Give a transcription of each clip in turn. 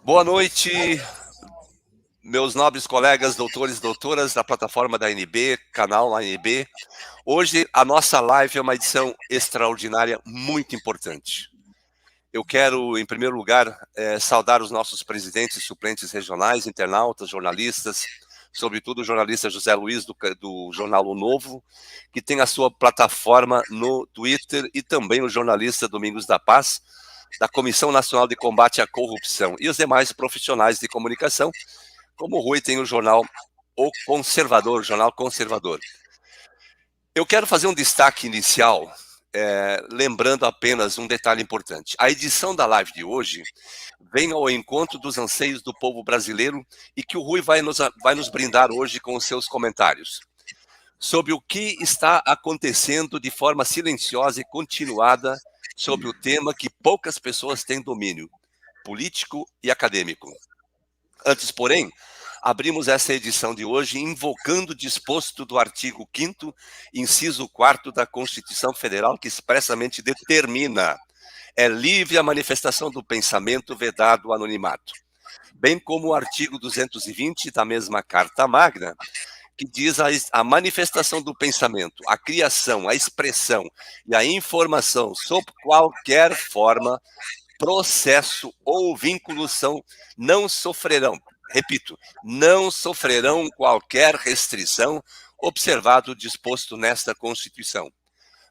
Boa noite, meus nobres colegas, doutores e doutoras da plataforma da ANB, canal ANB. Hoje a nossa live é uma edição extraordinária, muito importante. Eu quero, em primeiro lugar, saudar os nossos presidentes e suplentes regionais, internautas, jornalistas, sobretudo o jornalista José Luiz, do Jornal O Novo, que tem a sua plataforma no Twitter, e também o jornalista Domingos da Paz, da Comissão Nacional de Combate à Corrupção, e os demais profissionais de comunicação, como o Rui tem o jornal O Conservador, o Jornal Conservador. Eu quero fazer um destaque inicial, lembrando apenas um detalhe importante. A edição da live de hoje vem ao encontro dos anseios do povo brasileiro e que o Rui vai nos brindar hoje com os seus comentários sobre o que está acontecendo de forma silenciosa e continuada sobre o tema que poucas pessoas têm domínio, político e acadêmico. Antes, porém, abrimos essa edição de hoje invocando o disposto do artigo 5º, inciso 4º da Constituição Federal, que expressamente determina: é livre a manifestação do pensamento, vedado o anonimato. Bem como o artigo 220 da mesma Carta Magna, que diz a manifestação do pensamento, a criação, a expressão e a informação sob qualquer forma, processo ou vinculação não sofrerão, repito, não sofrerão qualquer restrição, observado o disposto nesta Constituição.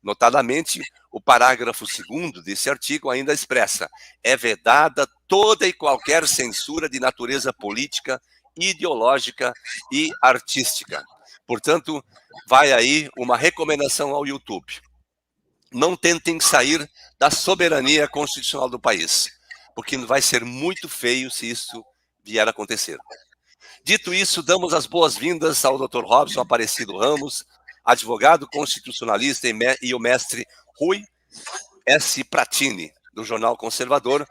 Notadamente, o parágrafo 2º desse artigo ainda expressa: é vedada toda e qualquer censura de natureza política, ideológica e artística. Portanto, vai aí uma recomendação ao YouTube: não tentem sair da soberania constitucional do país, porque vai ser muito feio se isso vier a acontecer. Dito isso, damos as boas-vindas ao Dr. Robson Aparecido Ramos, advogado constitucionalista e o mestre Rui S. Pratini, do Jornal Conservador,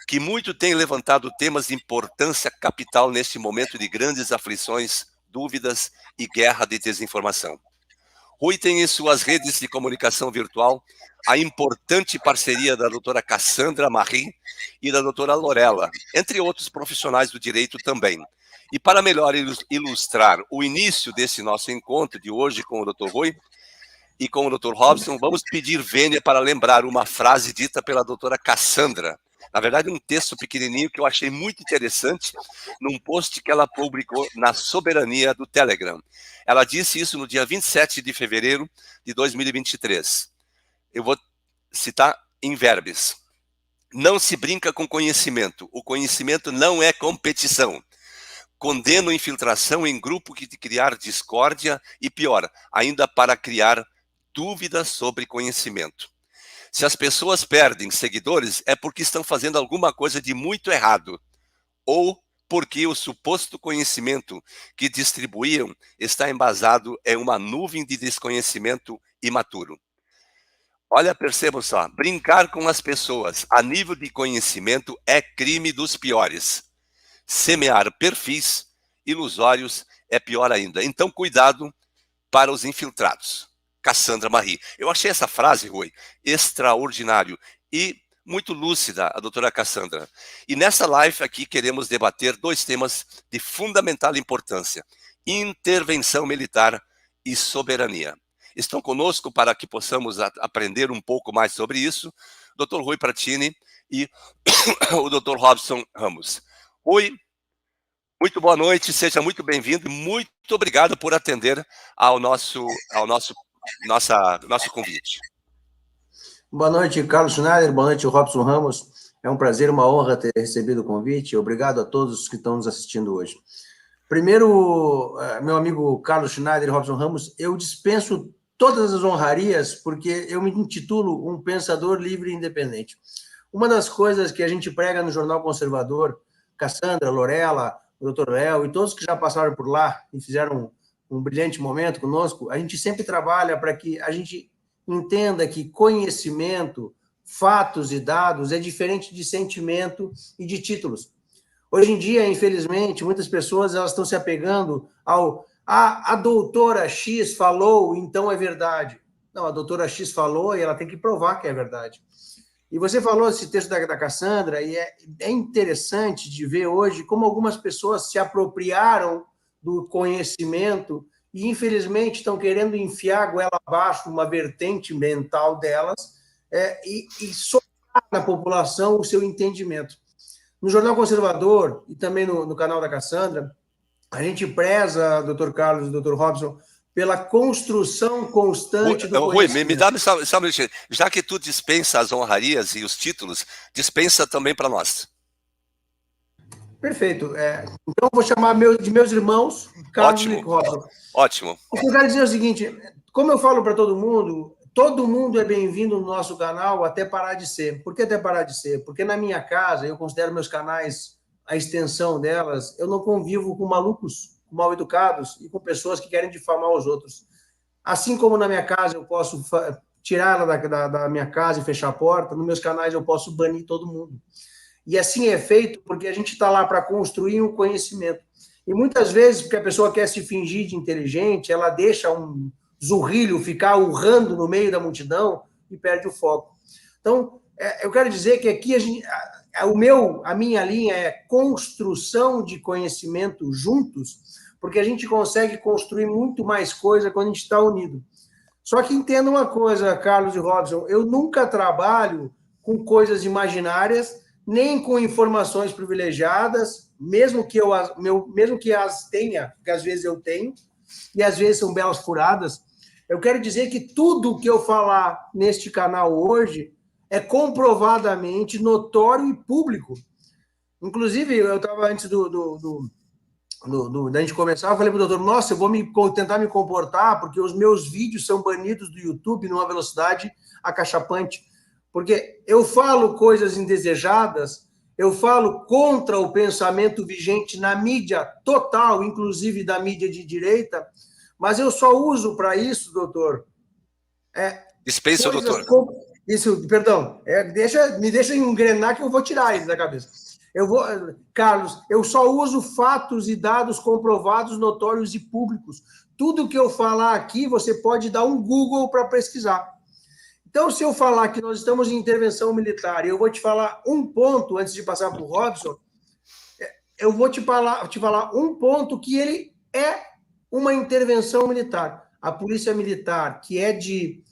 que muito tem levantado temas de importância capital neste momento de grandes aflições, dúvidas e guerra de desinformação. Rui tem em suas redes de comunicação virtual a importante parceria da doutora Cassandra Marie e da doutora Lorela, entre outros profissionais do direito também. E para melhor ilustrar o início desse nosso encontro de hoje com o Dr. Rui e com o Dr. Robson, vamos pedir vênia para lembrar uma frase dita pela doutora Cassandra. Na verdade, um texto pequenininho que eu achei muito interessante num post que ela publicou na Soberania do Telegram. Ela disse isso no dia 27 de fevereiro de 2023. Eu vou citar em verbes. Não se brinca com conhecimento. O conhecimento não é competição. Condeno infiltração em grupo que criar discórdia e, pior, ainda para criar dúvidas sobre conhecimento. Se as pessoas perdem seguidores, é porque estão fazendo alguma coisa de muito errado, ou porque o suposto conhecimento que distribuíam está embasado em uma nuvem de desconhecimento imaturo. Olha, percebam só, brincar com as pessoas a nível de conhecimento é crime dos piores. Semear perfis ilusórios é pior ainda. Então, cuidado para os infiltrados. Cassandra Marie. Eu achei essa frase, Rui, extraordinário e muito lúcida, a doutora Cassandra. E nessa live aqui queremos debater dois temas de fundamental importância: intervenção militar e soberania. Estão conosco para que possamos aprender um pouco mais sobre isso, Dr. Rui Pratini e o Dr. Robson Ramos. Rui, muito boa noite, seja muito bem-vindo e muito obrigado por atender ao nosso convite. Boa noite, Carlos Schneider, boa noite, Robson Ramos. É um prazer, uma honra ter recebido o convite. Obrigado a todos que estão nos assistindo hoje. Primeiro, meu amigo Carlos Schneider e Robson Ramos, eu dispenso todas as honrarias porque eu me intitulo um pensador livre e independente. Uma das coisas que a gente prega no Jornal Conservador, Cassandra, Lorela, o Dr. Léo e todos que já passaram por lá e fizeram um brilhante momento conosco, a gente sempre trabalha para que a gente entenda que conhecimento, fatos e dados é diferente de sentimento e de títulos. Hoje em dia, infelizmente, muitas pessoas elas estão se apegando ao a doutora X falou, então é verdade. Não, a doutora X falou e ela tem que provar que é verdade. E você falou esse texto da Cassandra, e é interessante de ver hoje como algumas pessoas se apropriaram do conhecimento e, infelizmente, estão querendo enfiar a goela abaixo uma vertente mental delas e soltar na população o seu entendimento. No Jornal Conservador e também no canal da Cassandra, a gente preza, doutor Carlos e doutor Robson, pela construção constante do Rui, conhecimento. me dá só um minutinho. Já que tu dispensa as honrarias e os títulos, dispensa também para nós. Perfeito. Então, eu vou chamar de meus irmãos, Carlos e Robson. Ótimo. O que eu quero dizer é o seguinte, como eu falo para todo mundo é bem-vindo no nosso canal até parar de ser. Por que até parar de ser? Porque na minha casa, eu considero meus canais a extensão delas, eu não convivo com malucos, mal educados e com pessoas que querem difamar os outros. Assim como na minha casa eu posso tirar ela da minha casa e fechar a porta, nos meus canais eu posso banir todo mundo. E assim é feito porque a gente está lá para construir um conhecimento. E muitas vezes, porque a pessoa quer se fingir de inteligente, ela deixa um zurrilho ficar urrando no meio da multidão e perde o foco. Então, eu quero dizer que aqui a minha linha é construção de conhecimento juntos, porque a gente consegue construir muito mais coisa quando a gente está unido. Só que entenda uma coisa, Carlos e Robson, eu nunca trabalho com coisas imaginárias, nem com informações privilegiadas, mesmo que as tenha, porque às vezes eu tenho, e às vezes são belas furadas. Eu quero dizer que tudo que eu falar neste canal hoje é comprovadamente notório e público. Inclusive, eu estava antes da gente começar, eu falei para o doutor, nossa, eu vou tentar me comportar, porque os meus vídeos são banidos do YouTube numa velocidade acachapante. Porque eu falo coisas indesejadas, eu falo contra o pensamento vigente na mídia total, inclusive da mídia de direita, mas eu só uso para isso, doutor. Dispensa, doutor. Perdão, me deixa engrenar que eu vou tirar isso da cabeça. Carlos, eu só uso fatos e dados comprovados, notórios e públicos. Tudo que eu falar aqui, você pode dar um Google para pesquisar. Então, se eu falar que nós estamos em intervenção militar, e eu vou te falar um ponto, antes de passar para o Robson, eu vou te falar um ponto que ele é uma intervenção militar. A Polícia Militar, que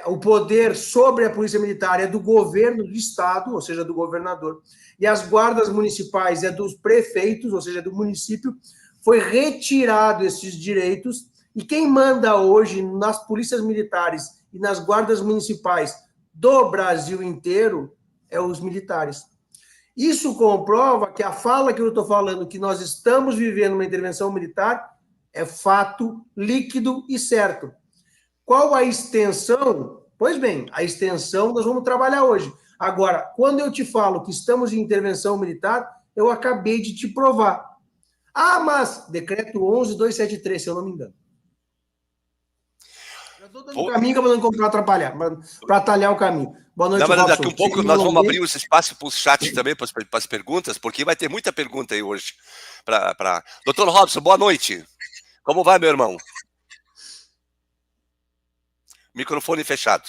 o poder sobre a Polícia Militar é do governo do Estado, ou seja, do governador, e as guardas municipais é dos prefeitos, ou seja, do município, foi retirado esses direitos, e quem manda hoje nas polícias militares e nas guardas municipais do Brasil inteiro é os militares. Isso comprova que a fala que eu estou falando, que nós estamos vivendo uma intervenção militar, é fato líquido e certo. Qual a extensão? Pois bem, a extensão nós vamos trabalhar hoje. Agora, quando eu te falo que estamos em intervenção militar, eu acabei de te provar. Ah, mas decreto 11.273, se eu não me engano. Já estou dando caminho para atalhar o caminho. Boa noite, Robson. Daqui um pouco nós vamos abrir esse espaço para o chat também, para as perguntas, porque vai ter muita pergunta aí hoje. Doutor Robson, boa noite. Como vai, meu irmão? Microfone fechado.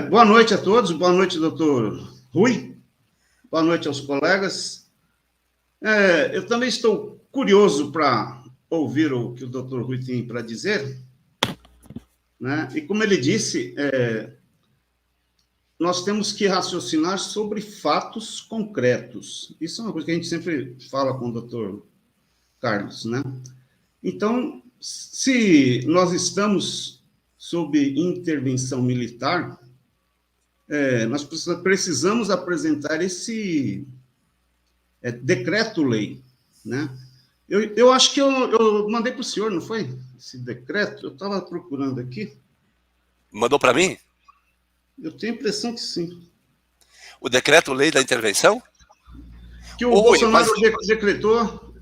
Boa noite a todos, boa noite, doutor Rui, boa noite aos colegas. Eu também estou curioso para ouvir o que o doutor Rui tem para dizer, né? E como ele disse, nós temos que raciocinar sobre fatos concretos. Isso é uma coisa que a gente sempre fala com o doutor Carlos, né? Então, se nós estamos sob intervenção militar, nós precisamos apresentar esse decreto-lei, né? Eu acho que eu mandei para o senhor, não foi? Esse decreto, eu estava procurando aqui. Mandou para mim? Eu tenho a impressão que sim. O decreto-lei da intervenção? Que o Bolsonaro decretou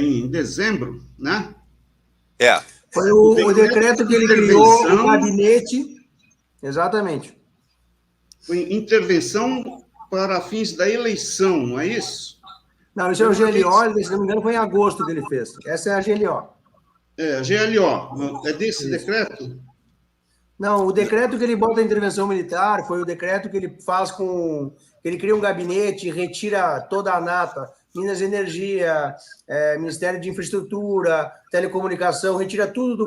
em dezembro, né? Foi o decreto que ele criou o gabinete. Exatamente. Foi intervenção para fins da eleição, não é isso? Não, isso é o GLO, se não me engano, foi em agosto que ele fez. Essa é a GLO. A GLO. É desse decreto? Não, o decreto que ele bota a intervenção militar foi o decreto que ele faz com... Ele cria um gabinete, retira toda a nata, Minas e Energia, Ministério de Infraestrutura, Telecomunicação, retira tudo do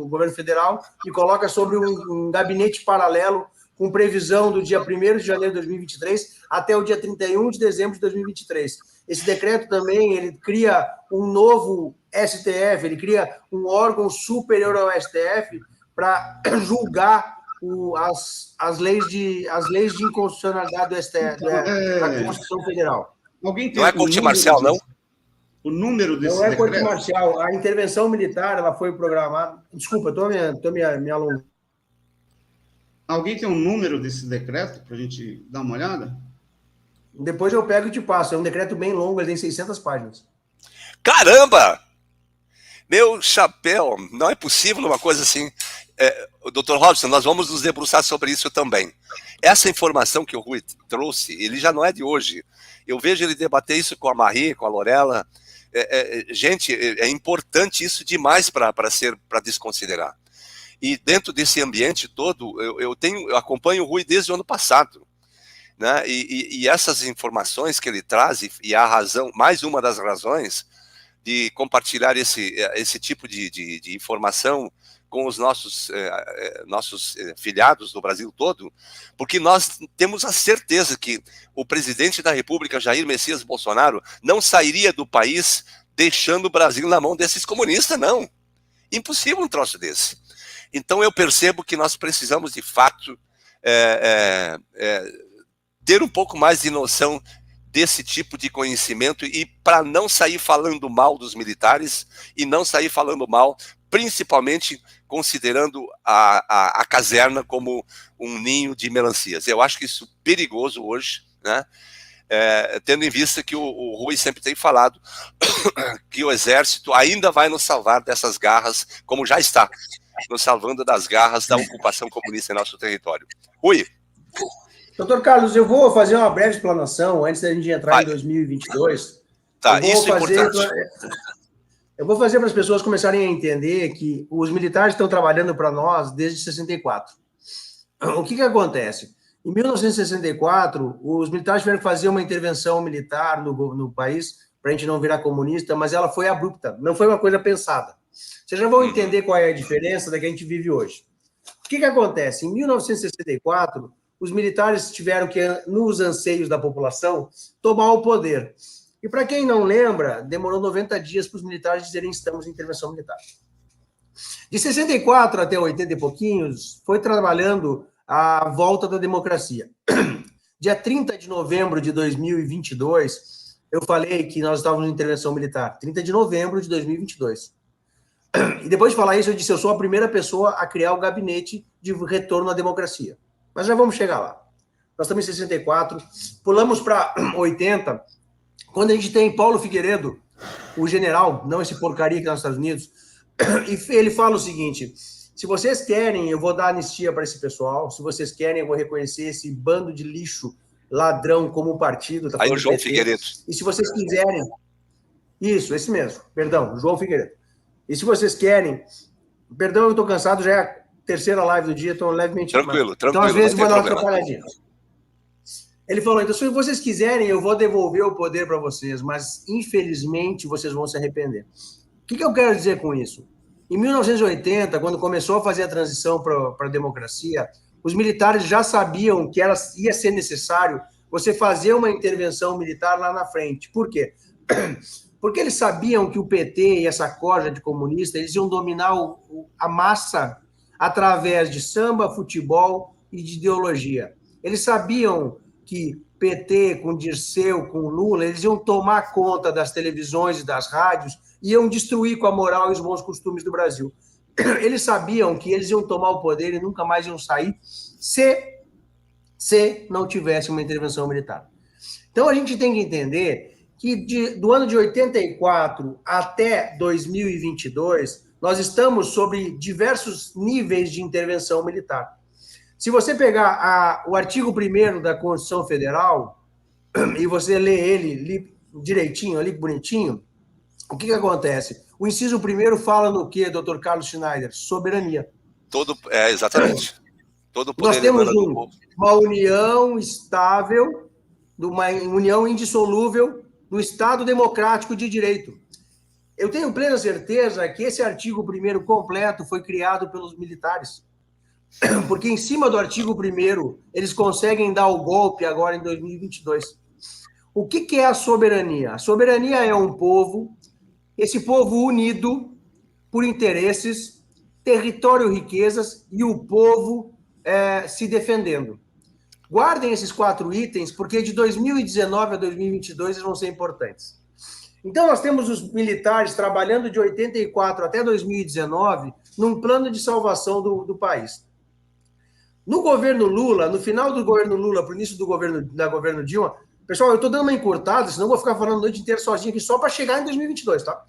governo federal e coloca sobre um gabinete paralelo com previsão do dia 1º de janeiro de 2023 até o dia 31 de dezembro de 2023. Esse decreto também, ele cria um novo STF, ele cria um órgão superior ao STF para julgar as leis de inconstitucionalidade do STF, da Constituição Federal. Alguém tem não é corte marcial, não? O número desse decreto? Não é decreto? corte marcial. A intervenção militar, ela foi programada... Desculpa, estou me alongando. Alguém tem um número desse decreto para a gente dar uma olhada? Depois eu pego e te passo. É um decreto bem longo, ele tem 600 páginas. Caramba! Meu chapéu, não é possível uma coisa assim. Dr. Robson, nós vamos nos debruçar sobre isso também. Essa informação que o Rui trouxe, ele já não é de hoje. Eu vejo ele debater isso com a Marie, com a Lorela. Gente, é importante isso demais para desconsiderar. E dentro desse ambiente todo, eu acompanho o Rui desde o ano passado. Né? E essas informações que ele traz, e a razão, mais uma das razões de compartilhar esse tipo de informação com os nossos filiados do Brasil todo, porque nós temos a certeza que o presidente da República, Jair Messias Bolsonaro, não sairia do país deixando o Brasil na mão desses comunistas, não. Impossível um troço desse. Então eu percebo que nós precisamos, de fato, ter um pouco mais de noção desse tipo de conhecimento e para não sair falando mal dos militares e não sair falando mal, principalmente considerando a caserna como um ninho de melancias. Eu acho que isso é perigoso hoje, né? Tendo em vista que o Rui sempre tem falado que o Exército ainda vai nos salvar dessas garras, como já está nos salvando das garras da ocupação comunista em nosso território. Rui. Doutor Carlos, eu vou fazer uma breve explanação antes da gente entrar em 2022. Tá, isso é importante. Eu vou fazer para as pessoas começarem a entender que os militares estão trabalhando para nós desde 64. O que acontece? Em 1964, os militares tiveram que fazer uma intervenção militar no país para a gente não virar comunista, mas ela foi abrupta, não foi uma coisa pensada. Vocês já vão entender qual é a diferença da que a gente vive hoje. O que acontece? Em 1964, os militares tiveram que, nos anseios da população, tomar o poder. E para quem não lembra, demorou 90 dias para os militares dizerem estamos em intervenção militar. De 64 até 80 e pouquinhos, foi trabalhando a volta da democracia. Dia 30 de novembro de 2022, eu falei que nós estávamos em intervenção militar. 30 de novembro de 2022. E depois de falar isso, eu disse, eu sou a primeira pessoa a criar o gabinete de retorno à democracia. Mas já vamos chegar lá. Nós estamos em 64, pulamos para 80, quando a gente tem Paulo Figueiredo, o general, não esse porcaria que está nos Estados Unidos, e ele fala o seguinte, se vocês querem, eu vou dar anistia para esse pessoal, se vocês querem, eu vou reconhecer esse bando de lixo, ladrão, como partido. Tá aí o João Figueiredo. E se vocês quiserem... Isso, esse mesmo, perdão, João Figueiredo. E se vocês querem... Perdão, eu estou cansado, já é a terceira live do dia, estou levemente... Tranquilo. Então, às vezes, vou dar uma atrapalhadinha. Ele falou, então, se vocês quiserem, eu vou devolver o poder para vocês, mas, infelizmente, vocês vão se arrepender. O que eu quero dizer com isso? Em 1980, quando começou a fazer a transição para a democracia, os militares já sabiam que ia ser necessário você fazer uma intervenção militar lá na frente. Por quê? Porque eles sabiam que o PT e essa corja de comunista, eles iam dominar a massa através de samba, futebol e de ideologia. Eles sabiam que PT, com Dirceu, com Lula, eles iam tomar conta das televisões e das rádios, iam destruir com a moral e os bons costumes do Brasil. Eles sabiam que eles iam tomar o poder e nunca mais iam sair se não tivesse uma intervenção militar. Então, a gente tem que entender que do ano de 84 até 2022, nós estamos sobre diversos níveis de intervenção militar. Se você pegar o artigo 1º da Constituição Federal e você lê ele direitinho, ali bonitinho, o que acontece? O inciso 1º fala no quê, Dr. Carlos Schneider? Soberania. Exatamente. Todo o poder Nós temos emana do povo. uma união estável, uma união indissolúvel do Estado Democrático de Direito. Eu tenho plena certeza que esse artigo 1º completo foi criado pelos militares, porque em cima do artigo 1º eles conseguem dar o golpe agora em 2022. O que é a soberania? A soberania é um povo, esse povo unido por interesses, território, riquezas e o povo se defendendo. Guardem esses 4 itens, porque de 2019 a 2022 eles vão ser importantes. Então, nós temos os militares trabalhando de 84 até 2019 num plano de salvação do país. No governo Lula, no final do governo Lula, para o início do governo Dilma, pessoal, eu estou dando uma encurtada, senão eu vou ficar falando a noite inteira sozinho aqui só para chegar em 2022, tá?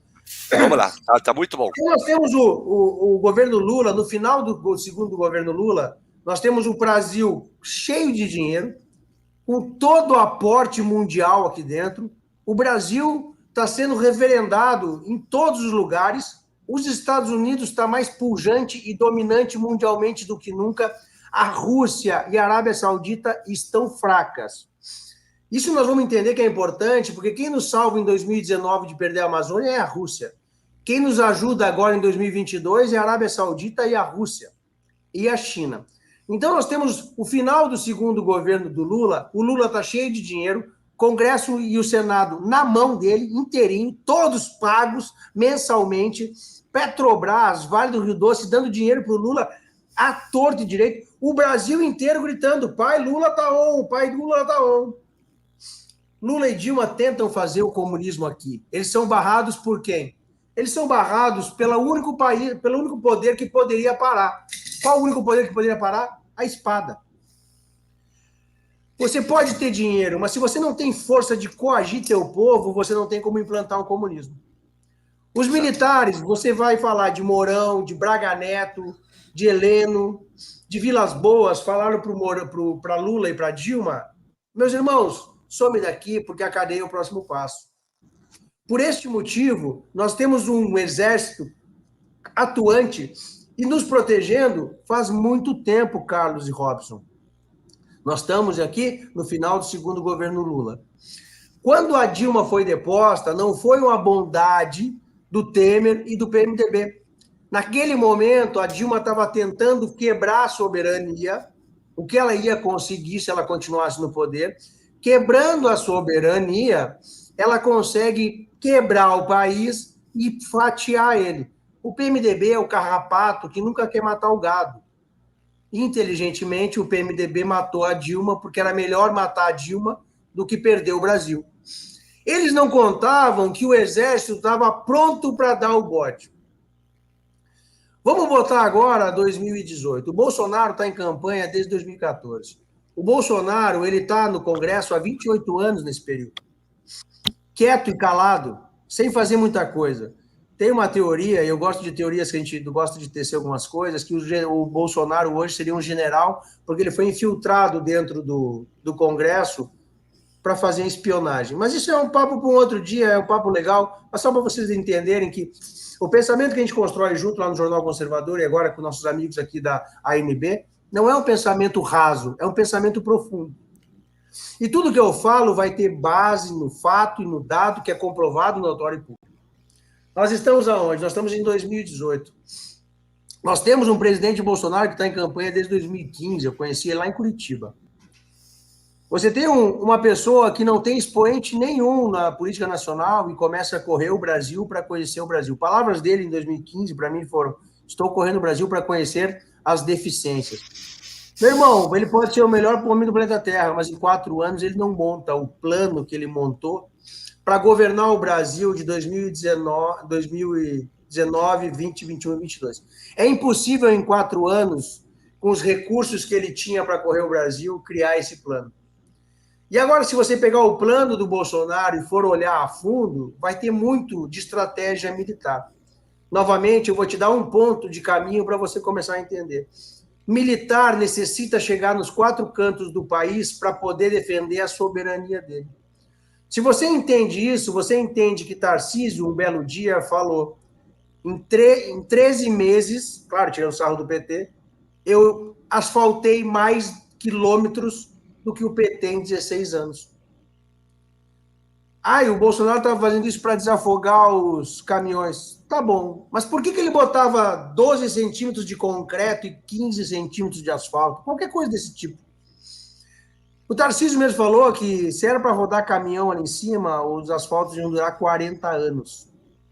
Vamos lá, tá muito bom. Então, nós temos o governo Lula, no final do segundo governo Lula, nós temos o Brasil cheio de dinheiro, com todo o aporte mundial aqui dentro. O Brasil está sendo referendado em todos os lugares. Os Estados Unidos está mais pujante e dominante mundialmente do que nunca. A Rússia e a Arábia Saudita estão fracas. Isso nós vamos entender que é importante, porque quem nos salva em 2019 de perder a Amazônia é a Rússia. Quem nos ajuda agora em 2022 é a Arábia Saudita e a Rússia. E a China. Então nós temos o final do segundo governo do Lula. O Lula está cheio de dinheiro, Congresso e o Senado na mão dele, inteirinho, todos pagos mensalmente, Petrobras, Vale do Rio Doce, dando dinheiro para o Lula à torto e direito, o Brasil inteiro gritando, pai Lula tá on, pai Lula tá on. Lula e Dilma tentam fazer o comunismo aqui. Eles são barrados por quem? Eles são barrados pelo único poder que poderia parar. Qual o único poder que poderia parar? A espada. Você pode ter dinheiro, mas se você não tem força de coagir teu povo, você não tem como implantar o comunismo. Os militares, você vai falar de Mourão, de Braga Neto, de Heleno, de Vilas Boas, falaram para Lula e para Dilma, meus irmãos, some daqui porque a cadeia é o próximo passo. Por este motivo, nós temos um exército atuante e nos protegendo faz muito tempo, Carlos e Robson. Nós estamos aqui no final do segundo governo Lula. Quando a Dilma foi deposta, não foi uma bondade do Temer e do PMDB. Naquele momento, a Dilma estava tentando quebrar a soberania, o que ela ia conseguir se ela continuasse no poder. Quebrando a soberania, ela consegue quebrar o país e fatiar ele. O PMDB é o carrapato que nunca quer matar o gado. Inteligentemente, o PMDB matou a Dilma porque era melhor matar a Dilma do que perder o Brasil. Eles não contavam que o exército estava pronto para dar o bote. Vamos voltar agora a 2018. O Bolsonaro está em campanha desde 2014. O Bolsonaro ele está no Congresso há 28 anos nesse período. Quieto e calado, sem fazer muita coisa. Tem uma teoria, e eu gosto de teorias que a gente gosta de tecer algumas coisas, que o Bolsonaro hoje seria um general, porque ele foi infiltrado dentro do Congresso para fazer espionagem. Mas isso é um papo para um outro dia, é um papo legal, mas só para vocês entenderem que o pensamento que a gente constrói junto lá no Jornal Conservador e agora com nossos amigos aqui da ANB, não é um pensamento raso, é um pensamento profundo. E tudo que eu falo vai ter base no fato e no dado que é comprovado no notório público. Nós estamos aonde? Nós estamos em 2018. Nós temos um presidente Bolsonaro que está em campanha desde 2015, eu conheci ele lá em Curitiba. Você tem uma pessoa que não tem expoente nenhum na política nacional e começa a correr o Brasil para conhecer o Brasil. Palavras dele em 2015, para mim, foram: estou correndo o Brasil para conhecer as deficiências. Meu irmão, ele pode ser o melhor homem do planeta Terra, mas em 4 anos ele não monta o plano que ele montou para governar o Brasil de 2019, 20, 21 e 22. É impossível, em 4 anos, com os recursos que ele tinha para correr o Brasil, criar esse plano. E agora, se você pegar o plano do Bolsonaro e for olhar a fundo, vai ter muito de estratégia militar. Novamente, eu vou te dar um ponto de caminho para você começar a entender. Militar necessita chegar nos 4 cantos do país para poder defender a soberania dele. Se você entende isso, você entende que Tarcísio, um belo dia, falou: Em 13 meses, claro, tirando o sarro do PT, eu asfaltei mais quilômetros do que o PT em 16 anos. E o Bolsonaro estava fazendo isso para desafogar os caminhões. Tá bom, mas por que ele botava 12 centímetros de concreto e 15 centímetros de asfalto? Qualquer coisa desse tipo. O Tarcísio mesmo falou que se era para rodar caminhão ali em cima, os asfaltos iam durar 40 anos.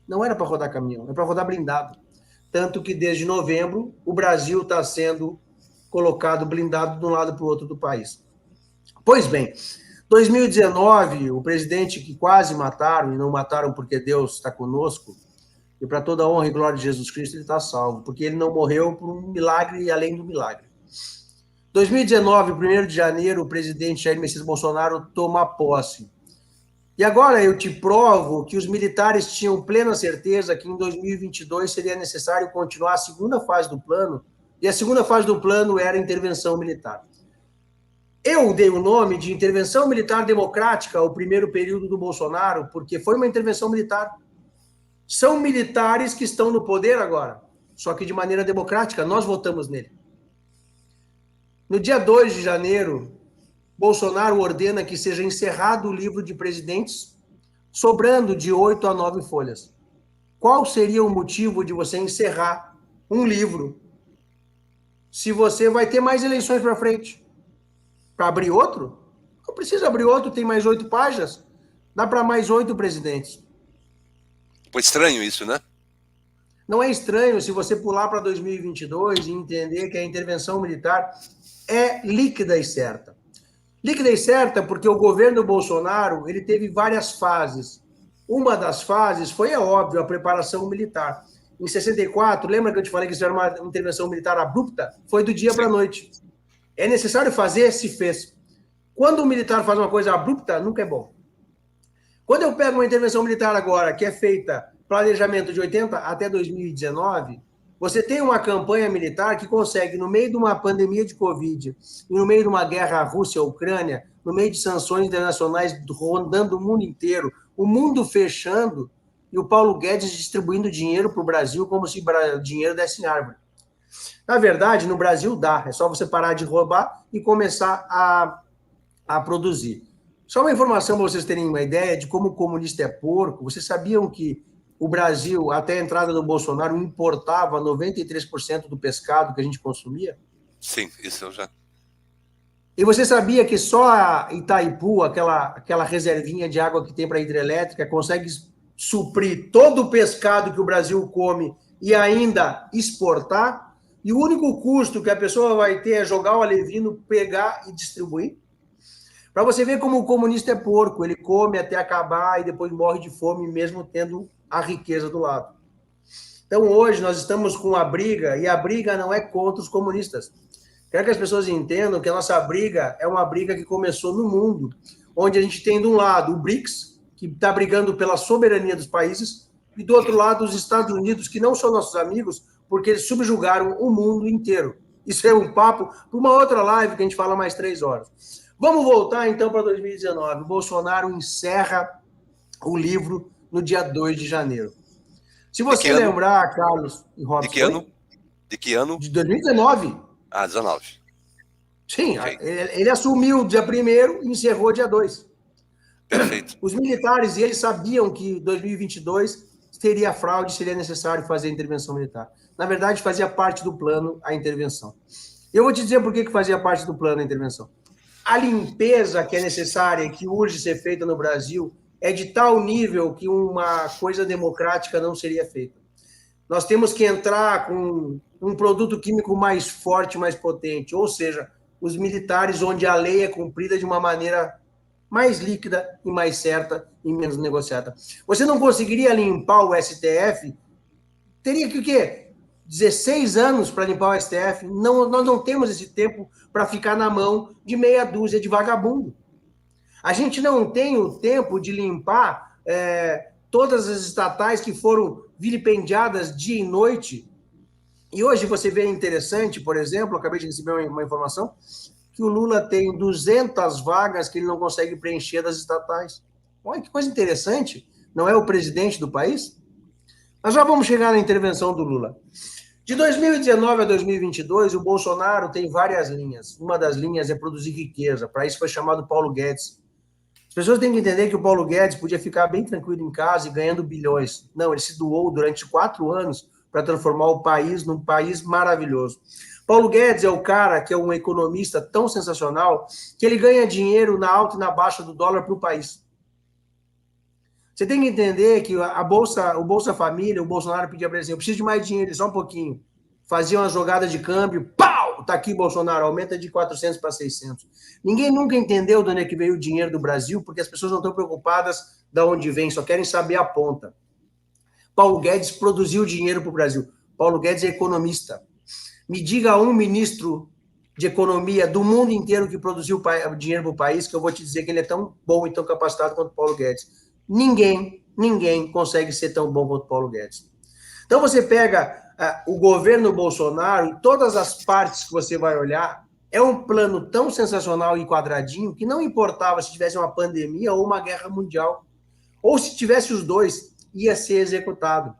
Não era para rodar caminhão, era para rodar blindado. Tanto que desde novembro o Brasil está sendo colocado blindado de um lado para o outro do país. Pois bem, 2019, o presidente que quase mataram, e não mataram porque Deus está conosco, e para toda a honra e glória de Jesus Cristo, ele está salvo, porque ele não morreu por um milagre e além do milagre. 2019, 1º de janeiro, o presidente Jair Messias Bolsonaro toma posse. E agora eu te provo que os militares tinham plena certeza que em 2022 seria necessário continuar a segunda fase do plano, e a segunda fase do plano era a intervenção militar. Eu dei o nome de intervenção militar democrática ao primeiro período do Bolsonaro, porque foi uma intervenção militar. São militares que estão no poder agora, só que de maneira democrática, nós votamos nele. No dia 2 de janeiro, Bolsonaro ordena que seja encerrado o livro de presidentes, sobrando de 8 a 9 folhas. Qual seria o motivo de você encerrar um livro se você vai ter mais eleições para frente? Para abrir outro? Não precisa abrir outro, tem mais 8 páginas. Dá para mais 8 presidentes. Foi estranho isso, né? Não é estranho se você pular para 2022 e entender que a intervenção militar é líquida e certa. Líquida e certa porque o governo Bolsonaro ele teve várias fases. Uma das fases foi, é óbvio, a preparação militar. Em 64, lembra que eu te falei que isso era uma intervenção militar abrupta? Foi do dia para a noite. É necessário fazer, se fez. Quando o militar faz uma coisa abrupta, nunca é bom. Quando eu pego uma intervenção militar agora, que é feita planejamento de 80 até 2019, você tem uma campanha militar que consegue, no meio de uma pandemia de Covid, e no meio de uma guerra Rússia-Ucrânia, no meio de sanções internacionais rondando o mundo inteiro, o mundo fechando, e o Paulo Guedes distribuindo dinheiro para o Brasil como se o dinheiro desse em árvore. Na verdade, no Brasil dá, é só você parar de roubar e começar a produzir. Só uma informação para vocês terem uma ideia de como o comunista é porco. Vocês sabiam que o Brasil, até a entrada do Bolsonaro, importava 93% do pescado que a gente consumia? Sim, isso eu já... E você sabia que só a Itaipu, aquela reservinha de água que tem para a hidrelétrica, consegue suprir todo o pescado que o Brasil come e ainda exportar? E o único custo que a pessoa vai ter é jogar o alevino, pegar e distribuir? Para você ver como o comunista é porco, ele come até acabar e depois morre de fome, mesmo tendo a riqueza do lado. Então, hoje, nós estamos com a briga, e a briga não é contra os comunistas. Quero que as pessoas entendam que a nossa briga é uma briga que começou no mundo, onde a gente tem, de um lado, o BRICS, que está brigando pela soberania dos países, e do outro lado, os Estados Unidos, que não são nossos amigos, porque eles subjugaram o mundo inteiro. Isso é um papo para uma outra live que a gente fala mais 3 horas. Vamos voltar, então, para 2019. O Bolsonaro encerra o livro no dia 2 de janeiro. Se você lembrar, Carlos e Robson... De que ano? De que ano? De 2019. 19. Sim, okay. Ele assumiu dia 1º e encerrou dia 2. Perfeito. Os militares, eles sabiam que 2022 teria fraude, seria necessário fazer a intervenção militar. Na verdade, fazia parte do plano a intervenção. Eu vou te dizer por que fazia parte do plano a intervenção. A limpeza que é necessária e que urge ser feita no Brasil é de tal nível que uma coisa democrática não seria feita. Nós temos que entrar com um produto químico mais forte, mais potente, ou seja, os militares onde a lei é cumprida de uma maneira mais líquida e mais certa e menos negociada. Você não conseguiria limpar o STF? Teria que o quê? 16 anos para limpar o STF? Não, nós não temos esse tempo para ficar na mão de meia dúzia de vagabundo. A gente não tem o tempo de limpar todas as estatais que foram vilipendiadas dia e noite. E hoje você vê interessante, por exemplo, eu acabei de receber uma informação, que o Lula tem 200 vagas que ele não consegue preencher das estatais. Olha que coisa interessante. Não é o presidente do país? Nós já vamos chegar na intervenção do Lula. De 2019 a 2022, o Bolsonaro tem várias linhas. Uma das linhas é produzir riqueza. Para isso foi chamado Paulo Guedes. As pessoas têm que entender que o Paulo Guedes podia ficar bem tranquilo em casa e ganhando bilhões. Não, ele se doou durante 4 anos para transformar o país num país maravilhoso. Paulo Guedes é o cara que é um economista tão sensacional que ele ganha dinheiro na alta e na baixa do dólar para o país. Você tem que entender que o Bolsa Família, o Bolsonaro pedia para ele assim, eu preciso de mais dinheiro, só um pouquinho. Fazia uma jogada de câmbio, pau! Tá aqui, Bolsonaro, aumenta de 400 para 600. Ninguém nunca entendeu de onde é que veio o dinheiro do Brasil, porque as pessoas não estão preocupadas de onde vem, só querem saber a ponta. Paulo Guedes produziu dinheiro para o Brasil. Paulo Guedes é economista. Me diga um ministro de economia do mundo inteiro que produziu dinheiro para o país, que eu vou te dizer que ele é tão bom e tão capacitado quanto Paulo Guedes. Ninguém consegue ser tão bom quanto Paulo Guedes. Então você pega o governo Bolsonaro, em todas as partes que você vai olhar, é um plano tão sensacional e quadradinho que não importava se tivesse uma pandemia ou uma guerra mundial, ou se tivesse os dois, ia ser executado.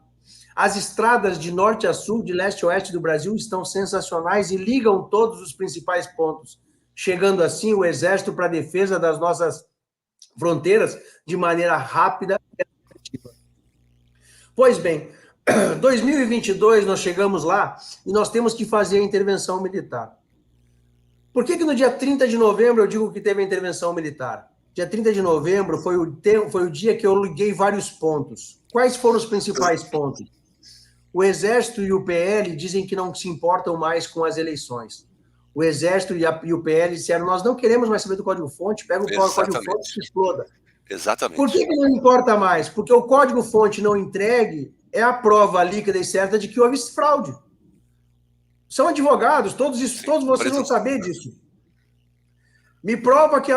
As estradas de norte a sul, de leste a oeste do Brasil estão sensacionais e ligam todos os principais pontos, chegando assim o exército para a defesa das nossas fronteiras de maneira rápida e efetiva. Pois bem, 2022 nós chegamos lá e nós temos que fazer a intervenção militar. Por que no dia 30 de novembro eu digo que teve a intervenção militar? Dia 30 de novembro foi o dia que eu liguei vários pontos. Quais foram os principais pontos? O Exército e o PL dizem que não se importam mais com as eleições. O Exército e o PL disseram, nós não queremos mais saber do código-fonte, pega o código-fonte e se exploda. Exatamente. Por que não importa mais? Porque o código-fonte não entregue é a prova líquida e certa de que houve fraude. São advogados, todos vocês vão saber disso. Me prova que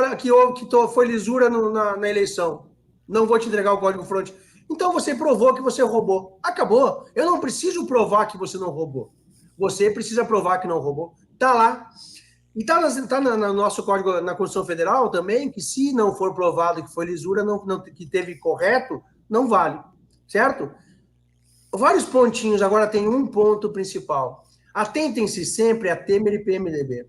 foi lisura na eleição. Não vou te entregar o código-fonte. Então você provou que você roubou. Acabou. Eu não preciso provar que você não roubou. Você precisa provar que não roubou. Está lá. E está no nosso código, na Constituição Federal também, que se não for provado que foi lisura, que teve correto, não vale. Certo? Vários pontinhos, agora tem um ponto principal. Atentem-se sempre a Temer e PMDB.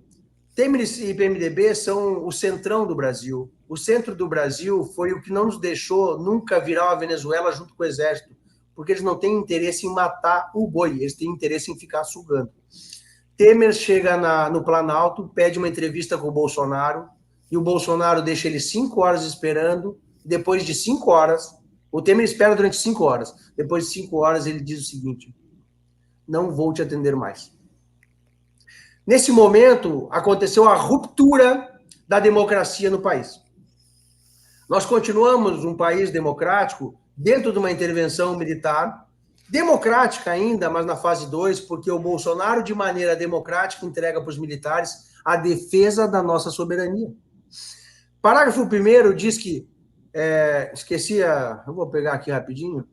Temer e PMDB são o centrão do Brasil. O centro do Brasil foi o que não nos deixou nunca virar a Venezuela junto com o Exército, porque eles não têm interesse em matar o boi, eles têm interesse em ficar sugando. Temer chega no Planalto, pede uma entrevista com o Bolsonaro, e o Bolsonaro deixa ele 5 horas esperando, depois de 5 horas, o Temer espera durante 5 horas, depois de 5 horas ele diz o seguinte, não vou te atender mais. Nesse momento, aconteceu a ruptura da democracia no país. Nós continuamos um país democrático dentro de uma intervenção militar, democrática ainda, mas na fase 2, porque o Bolsonaro, de maneira democrática, entrega para os militares a defesa da nossa soberania. Parágrafo 1º diz que, eu vou pegar aqui rapidinho,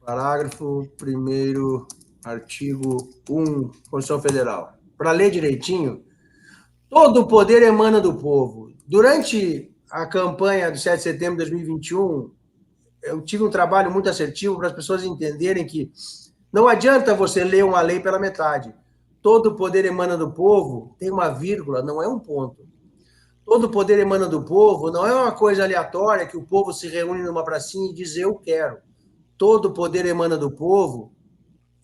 parágrafo 1º, artigo 1, Constituição Federal. Para ler direitinho, todo o poder emana do povo. Durante a campanha do 7 de setembro de 2021, eu tive um trabalho muito assertivo para as pessoas entenderem que não adianta você ler uma lei pela metade. Todo o poder emana do povo, tem uma vírgula, não é um ponto. Todo o poder emana do povo, não é uma coisa aleatória que o povo se reúne numa pracinha e diz eu quero. Todo o poder emana do povo,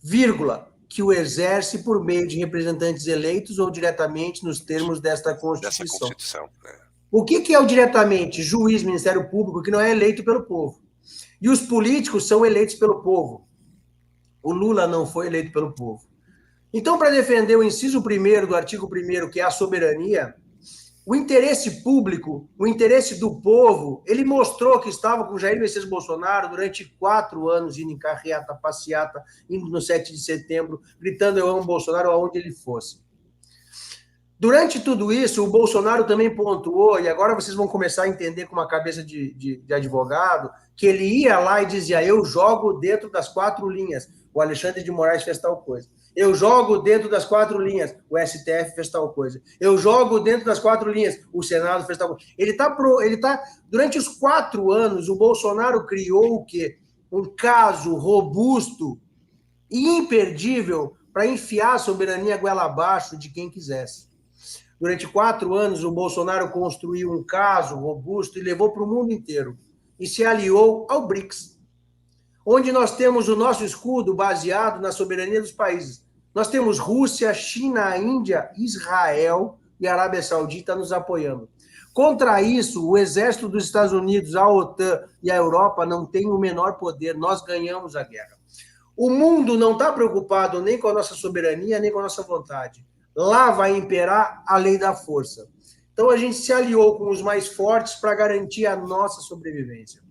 vírgula, que o exerce por meio de representantes eleitos ou diretamente nos termos desta Constituição. O que é o diretamente? Juiz, Ministério Público, que não é eleito pelo povo. E os políticos são eleitos pelo povo. O Lula não foi eleito pelo povo. Então, para defender o inciso 1º do artigo 1º, que é a soberania, o interesse público, o interesse do povo, ele mostrou que estava com Jair Messias Bolsonaro durante 4 anos, indo em carreata, passeata, indo no 7 de setembro, gritando eu amo Bolsonaro aonde ele fosse. Durante tudo isso, o Bolsonaro também pontuou, e agora vocês vão começar a entender com uma cabeça de advogado, que ele ia lá e dizia, eu jogo dentro das 4 linhas. O Alexandre de Moraes fez tal coisa. Eu jogo dentro das 4 linhas. O STF fez tal coisa. Eu jogo dentro das 4 linhas. O Senado fez tal coisa. Durante os 4 anos, o Bolsonaro criou o quê? um caso robusto e imperdível para enfiar a soberania goela abaixo de quem quisesse. Durante 4 anos, o Bolsonaro construiu um caso robusto e levou para o mundo inteiro. E se aliou ao BRICS, onde nós temos o nosso escudo baseado na soberania dos países. Nós temos Rússia, China, Índia, Israel e Arábia Saudita nos apoiando. Contra isso, o exército dos Estados Unidos, a OTAN e a Europa não têm o menor poder. Nós ganhamos a guerra. O mundo não está preocupado nem com a nossa soberania, nem com a nossa vontade. Lá vai imperar a lei da força. Então, a gente se aliou com os mais fortes para garantir a nossa sobrevivência.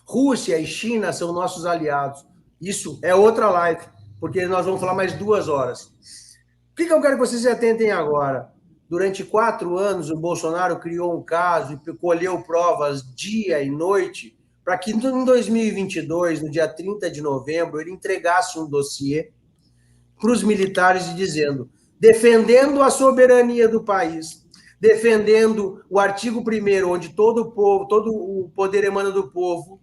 Rússia e China são nossos aliados. Isso é outra live, porque nós vamos falar mais 2 horas. O que eu quero que vocês se atentem agora? Durante 4 anos, o Bolsonaro criou um caso e colheu provas dia e noite para que em 2022, no dia 30 de novembro, ele entregasse um dossiê para os militares dizendo, defendendo a soberania do país, defendendo o artigo 1º, onde todo o poder emana do povo,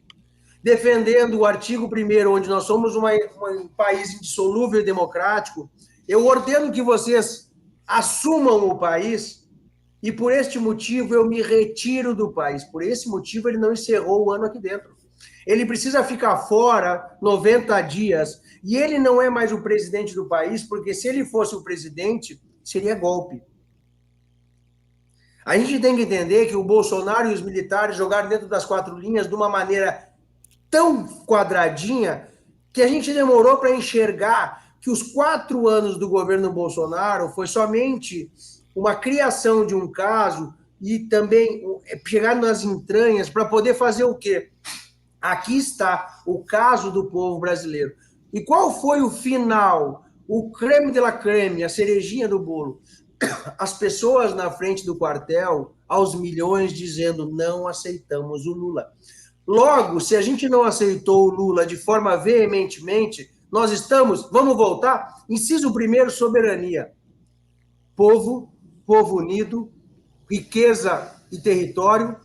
defendendo o artigo 1º, onde nós somos um país indissolúvel e democrático, eu ordeno que vocês assumam o país e, por este motivo, eu me retiro do país. Por esse motivo, ele não encerrou o ano aqui dentro. Ele precisa ficar fora 90 dias e ele não é mais o presidente do país, porque se ele fosse o presidente, seria golpe. A gente tem que entender que o Bolsonaro e os militares jogaram dentro das 4 linhas de uma maneira tão quadradinha que a gente demorou para enxergar que os 4 anos do governo Bolsonaro foi somente uma criação de um caso e também chegar nas entranhas para poder fazer o quê? Aqui está o caso do povo brasileiro. E qual foi o final? O creme de la creme, a cerejinha do bolo. As pessoas na frente do quartel, aos milhões, dizendo não aceitamos o Lula. Logo, se a gente não aceitou o Lula de forma veementemente, nós estamos, vamos voltar, inciso 1º, soberania. Povo unido, riqueza e território,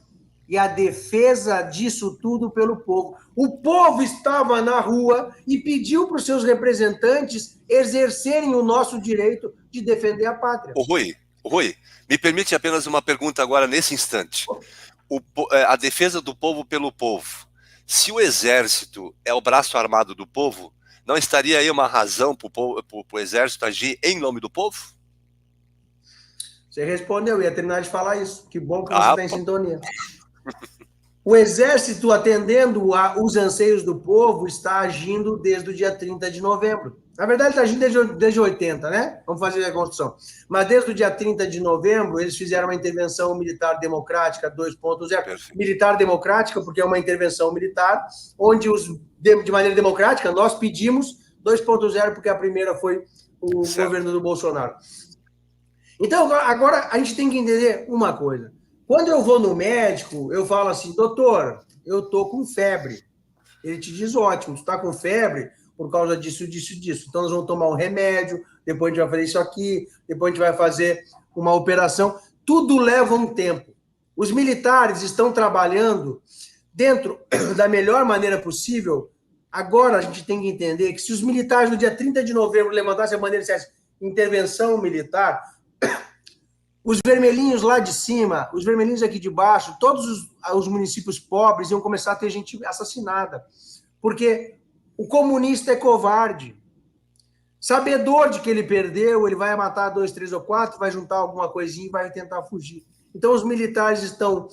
e a defesa disso tudo pelo povo. O povo estava na rua e pediu para os seus representantes exercerem o nosso direito de defender a pátria. Rui, me permite apenas uma pergunta agora, nesse instante. A defesa do povo pelo povo. Se o exército é o braço armado do povo, não estaria aí uma razão para o exército agir em nome do povo? Você respondeu, eu ia terminar de falar isso. Que bom que você está em sintonia. O exército, atendendo os anseios do povo, está agindo desde o dia 30 de novembro. Na verdade, está agindo desde 80, né? Vamos fazer a construção. Mas desde o dia 30 de novembro, eles fizeram uma intervenção militar democrática 2.0. Militar democrática, porque é uma intervenção militar, onde, de maneira democrática, nós pedimos 2.0, porque a primeira foi o governo do Bolsonaro. Então, agora a gente tem que entender uma coisa. Quando eu vou no médico, eu falo assim, doutor, eu tô com febre. Ele te diz, ótimo, tu tá com febre por causa disso. Então, nós vamos tomar um remédio, depois a gente vai fazer isso aqui, depois a gente vai fazer uma operação. Tudo leva um tempo. Os militares estão trabalhando dentro da melhor maneira possível. Agora, a gente tem que entender que se os militares, no dia 30 de novembro, levantassem a bandeira e dissessem intervenção militar, os vermelhinhos lá de cima, os vermelhinhos aqui de baixo, todos os municípios pobres iam começar a ter gente assassinada. Porque o comunista é covarde. Sabedor de que ele perdeu, ele vai matar 2, 3 ou 4, vai juntar alguma coisinha e vai tentar fugir. Então, os militares estão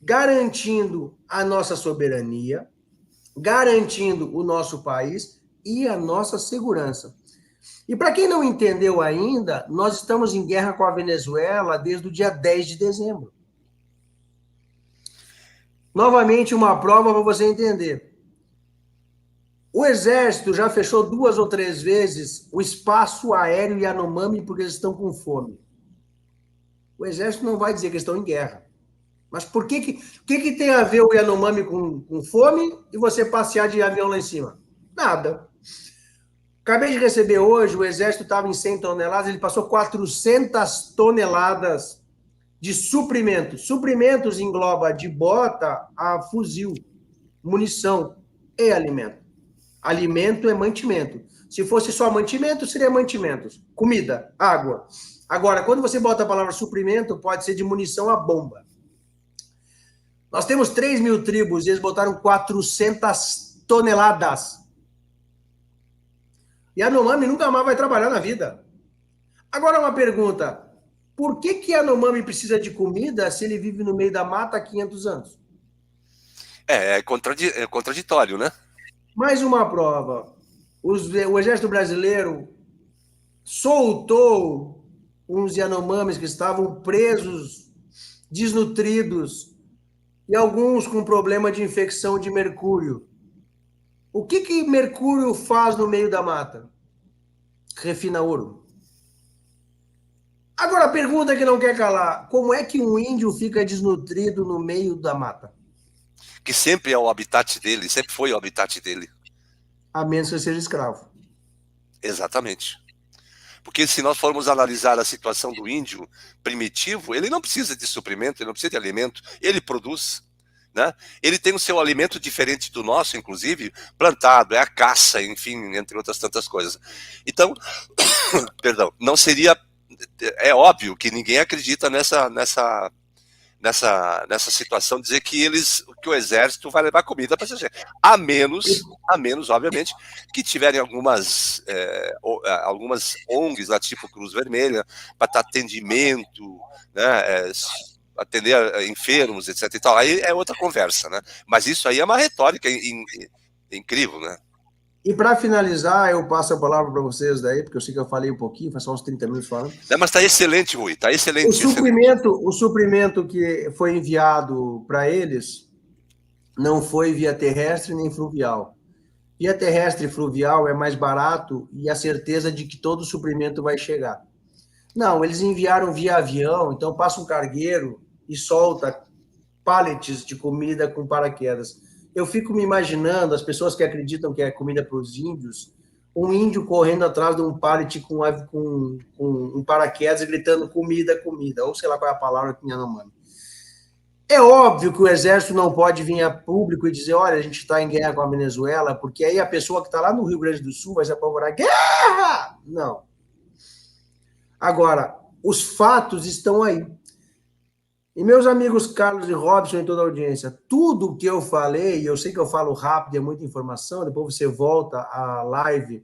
garantindo a nossa soberania, garantindo o nosso país e a nossa segurança. E para quem não entendeu ainda, nós estamos em guerra com a Venezuela desde o dia 10 de dezembro. Novamente, uma prova para você entender. O Exército já fechou 2 ou 3 vezes o espaço aéreo Yanomami porque eles estão com fome. O Exército não vai dizer que eles estão em guerra. Mas por que tem a ver o Yanomami com fome e você passear de avião lá em cima? Nada. Acabei de receber hoje, o Exército estava em 100 toneladas, ele passou 400 toneladas de suprimentos. Suprimentos engloba de bota a fuzil, munição. é alimento. Alimento é mantimento. Se fosse só mantimento, seria mantimentos. Comida, água. Agora, quando você bota a palavra suprimento, pode ser de munição a bomba. Nós temos 3.000 tribos e eles botaram 400 toneladas. E a Yanomami nunca mais vai trabalhar na vida. Agora uma pergunta. Por que a Yanomami precisa de comida se ele vive no meio da mata há 500 anos? É contraditório, né? Mais uma prova. O Exército Brasileiro soltou uns Yanomamis que estavam presos, desnutridos, e alguns com problema de infecção de mercúrio. O que mercúrio faz no meio da mata? Refina ouro. Agora a pergunta que não quer calar: como é que um índio fica desnutrido no meio da mata? Que sempre é o habitat dele, sempre foi o habitat dele. A menos que seja escravo. Exatamente. Porque se nós formos analisar a situação do índio primitivo, ele não precisa de suprimento, ele não precisa de alimento, ele produz. Né? Ele tem o seu alimento diferente do nosso, inclusive, plantado, é a caça, enfim, entre outras tantas coisas. Então, perdão, não seria... É óbvio que ninguém acredita nessa situação, dizer que o exército vai levar comida para essa gente. A menos, obviamente, que tiverem algumas ONGs, lá, tipo Cruz Vermelha, para dar atendimento, né, atender enfermos, etc. E tal. Aí é outra conversa, né? Mas isso aí é uma retórica incrível, né? E para finalizar, eu passo a palavra para vocês daí, porque eu sei que eu falei um pouquinho, faz só uns 30 minutos falando. Não, mas está excelente, Rui, está excelente. O suprimento que foi enviado para eles não foi via terrestre nem fluvial. Via terrestre e fluvial é mais barato e a certeza de que todo o suprimento vai chegar. Não, eles enviaram via avião, então passa um cargueiro e solta pallets de comida com paraquedas. Eu fico me imaginando, as pessoas que acreditam que é comida para os índios, um índio correndo atrás de um pallet com um paraquedas e gritando comida, comida, ou sei lá qual é a palavra que tinha no mano. É óbvio que o exército não pode vir a público e dizer, olha, a gente está em guerra com a Venezuela, porque aí a pessoa que está lá no Rio Grande do Sul vai se apavorar, guerra! Não. Agora, os fatos estão aí. E meus amigos Carlos e Robson e toda a audiência, tudo que eu falei, e eu sei que eu falo rápido, é muita informação, depois você volta à live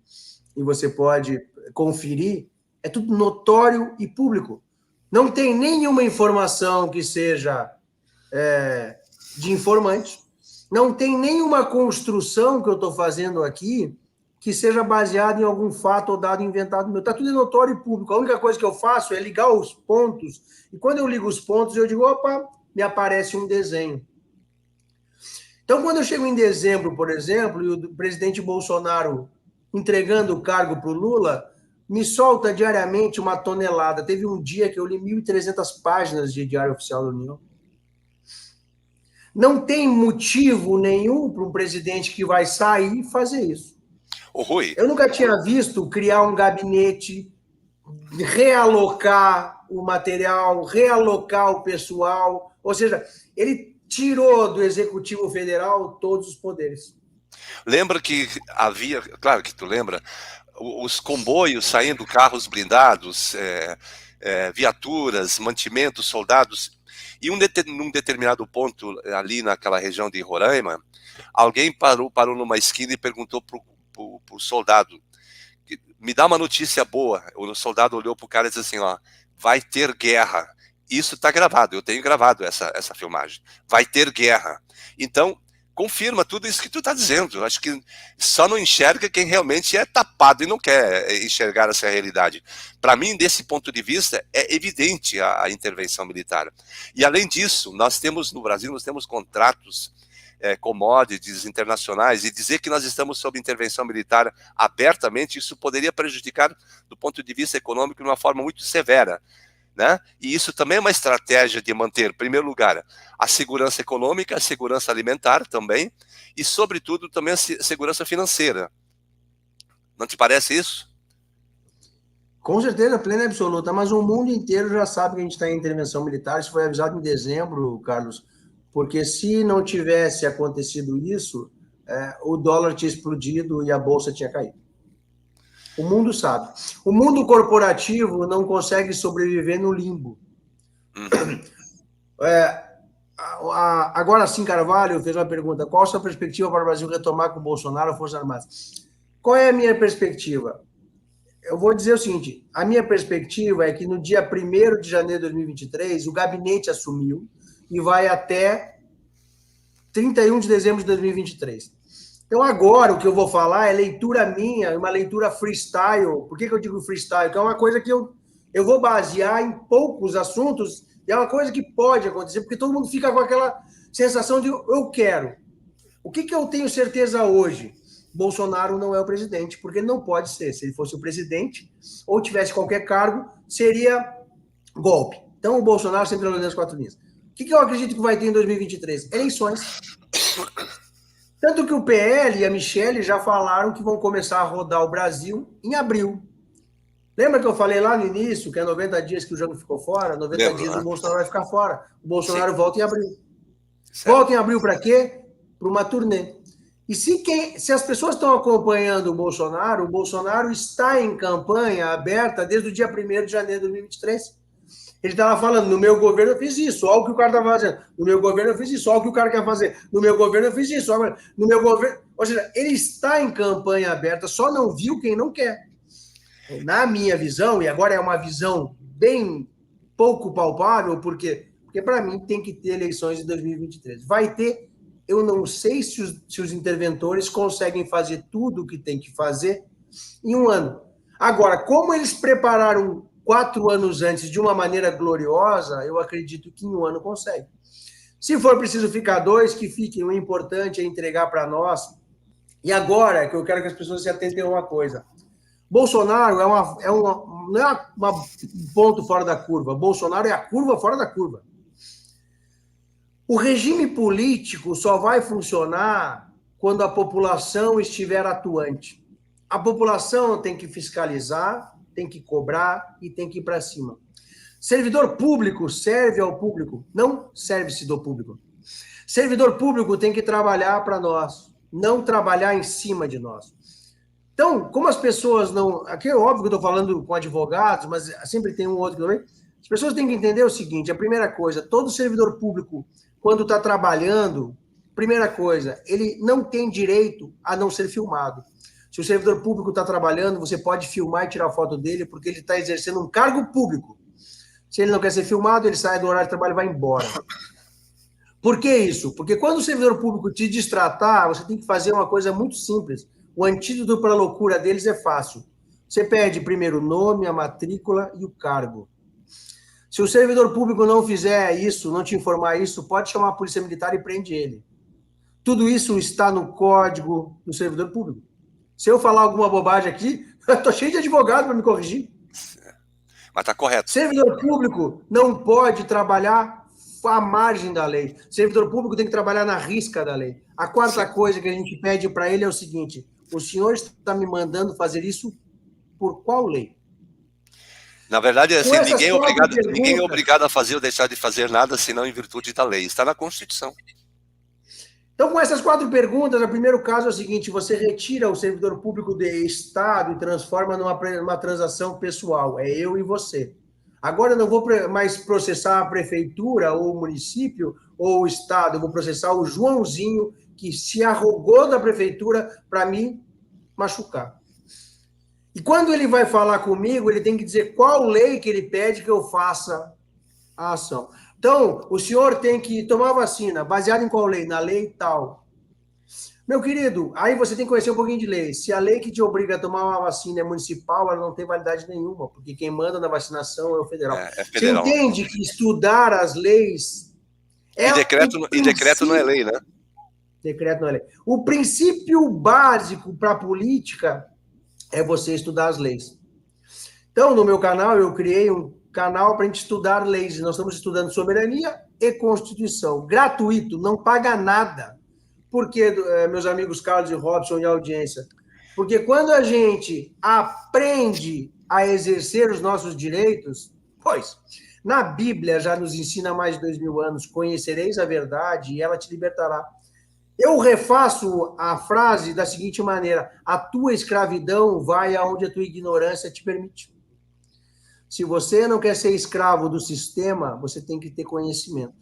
e você pode conferir, é tudo notório e público. Não tem nenhuma informação que seja de informante, não tem nenhuma construção que eu estou fazendo aqui que seja baseada em algum fato ou dado inventado meu. Está tudo notório e público. A única coisa que eu faço é ligar os pontos, e quando eu ligo os pontos, eu digo, opa, me aparece um desenho. Então, quando eu chego em dezembro, por exemplo, e o presidente Bolsonaro entregando o cargo para o Lula, me solta diariamente uma tonelada. Teve um dia que eu li 1.300 páginas de Diário Oficial da União. Não tem motivo nenhum para um presidente que vai sair e fazer isso. Ô, Rui. Eu nunca tinha visto criar um gabinete, realocar o material, realocar o pessoal. Ou seja, ele tirou do Executivo Federal todos os poderes. Lembra que havia, claro que tu lembra, os comboios saindo, carros blindados, viaturas, mantimentos, soldados, e num determinado ponto ali naquela região de Roraima, alguém parou numa esquina e perguntou pro soldado, me dá uma notícia boa. O soldado olhou pro cara e disse assim, ó, vai ter guerra. Isso está gravado, eu tenho gravado essa filmagem. Vai ter guerra. Então, confirma tudo isso que tu está dizendo. Eu acho que só não enxerga quem realmente é tapado e não quer enxergar essa realidade. Para mim, desse ponto de vista, é evidente a intervenção militar. E além disso, nós temos no Brasil, nós temos contratos, commodities internacionais, e dizer que nós estamos sob intervenção militar abertamente, isso poderia prejudicar do ponto de vista econômico de uma forma muito severa. Né? E isso também é uma estratégia de manter, em primeiro lugar, a segurança econômica, a segurança alimentar também, e, sobretudo, também a segurança financeira. Não te parece isso? Com certeza, plena e absoluta, mas o mundo inteiro já sabe que a gente está em intervenção militar. Isso foi avisado em dezembro, Carlos, porque se não tivesse acontecido isso, o dólar tinha explodido e a bolsa tinha caído. O mundo sabe. O mundo corporativo não consegue sobreviver no limbo. Agora sim, Carvalho fez uma pergunta. Qual a sua perspectiva para o Brasil retomar com o Bolsonaro ou Forças Armadas? Qual é a minha perspectiva? Eu vou dizer o seguinte, a minha perspectiva é que no dia 1º de janeiro de 2023, o gabinete assumiu e vai até 31 de dezembro de 2023. Então, agora, o que eu vou falar é leitura minha, uma leitura freestyle. Por que eu digo freestyle? Porque é uma coisa que eu vou basear em poucos assuntos e é uma coisa que pode acontecer, porque todo mundo fica com aquela sensação de eu quero. O que eu tenho certeza hoje? Bolsonaro não é o presidente, porque ele não pode ser. Se ele fosse o presidente ou tivesse qualquer cargo, seria golpe. Então, o Bolsonaro sempre olhando as 4 linhas. O que eu acredito que vai ter em 2023? Eleições. Tanto que o PL e a Michelle já falaram que vão começar a rodar o Brasil em abril. Lembra que eu falei lá no início que é 90 dias que o jogo ficou fora? 90 dias o Bolsonaro vai ficar fora. O Bolsonaro volta em abril. Certo. Volta em abril para quê? Para uma turnê. E se as pessoas estão acompanhando o Bolsonaro está em campanha aberta desde o dia 1º de janeiro de 2023. Ele estava falando, no meu governo eu fiz isso, olha o que o cara está fazendo. No meu governo eu fiz isso, olha o que o cara quer fazer. No meu governo eu fiz isso, olha, no meu governo... Ou seja, ele está em campanha aberta, só não viu quem não quer. Na minha visão, e agora é uma visão bem pouco palpável, porque para mim tem que ter eleições em 2023. Vai ter... Eu não sei se os interventores conseguem fazer tudo o que tem que fazer em um ano. Agora, como eles prepararam 4 anos antes de uma maneira gloriosa, eu acredito que em um ano consegue. Se for preciso ficar 2, que fiquem. O importante é entregar para nós. E agora, que eu quero que as pessoas se atentem a uma coisa. Bolsonaro não é um ponto fora da curva. Bolsonaro é a curva fora da curva. O regime político só vai funcionar quando a população estiver atuante. A população tem que fiscalizar, tem que cobrar e tem que ir para cima. Servidor público serve ao público, não serve-se do público. Servidor público tem que trabalhar para nós, não trabalhar em cima de nós. Então, como as pessoas não... Aqui é óbvio que eu estou falando com advogados, mas sempre tem um outro também. As pessoas têm que entender o seguinte, a primeira coisa, todo servidor público, quando está trabalhando, primeira coisa, ele não tem direito a não ser filmado. Se o servidor público está trabalhando, você pode filmar e tirar foto dele, porque ele está exercendo um cargo público. Se ele não quer ser filmado, ele sai do horário de trabalho e vai embora. Por que isso? Porque quando o servidor público te destratar, você tem que fazer uma coisa muito simples. O antídoto para a loucura deles é fácil. Você pede primeiro o nome, a matrícula e o cargo. Se o servidor público não fizer isso, não te informar isso, pode chamar a polícia militar e prende ele. Tudo isso está no código do servidor público. Se eu falar alguma bobagem aqui, eu estou cheio de advogado para me corrigir. Mas está correto. Servidor público não pode trabalhar à margem da lei. Servidor público tem que trabalhar na risca da lei. A quarta coisa que a gente pede para ele é o seguinte, o senhor está me mandando fazer isso por qual lei? Na verdade, assim, ninguém é obrigado a fazer ou deixar de fazer nada, senão em virtude da lei. Está na Constituição. Então, com essas 4 perguntas, o primeiro caso é o seguinte, você retira o servidor público do Estado e transforma numa transação pessoal. É eu e você. Agora, eu não vou mais processar a prefeitura ou o município ou o Estado. Eu vou processar o Joãozinho, que se arrogou da prefeitura para me machucar. E quando ele vai falar comigo, ele tem que dizer qual lei que ele pede que eu faça a ação. Então, o senhor tem que tomar vacina, baseado em qual lei? Na lei tal. Meu querido, aí você tem que conhecer um pouquinho de lei. Se a lei que te obriga a tomar uma vacina é municipal, ela não tem validade nenhuma, porque quem manda na vacinação é o federal. É federal. Você entende que estudar as leis... E decreto não é lei, né? Decreto não é lei. O princípio básico para a política é você estudar as leis. Então, no meu canal, eu criei um canal para a gente estudar leis. Nós estamos estudando soberania e Constituição. Gratuito, não paga nada. Por quê, meus amigos Carlos e Robson e audiência? Porque quando a gente aprende a exercer os nossos direitos, pois, na Bíblia já nos ensina há mais de 2000 anos, conhecereis a verdade e ela te libertará. Eu refaço a frase da seguinte maneira: a tua escravidão vai aonde a tua ignorância te permite. Se você não quer ser escravo do sistema, você tem que ter conhecimento.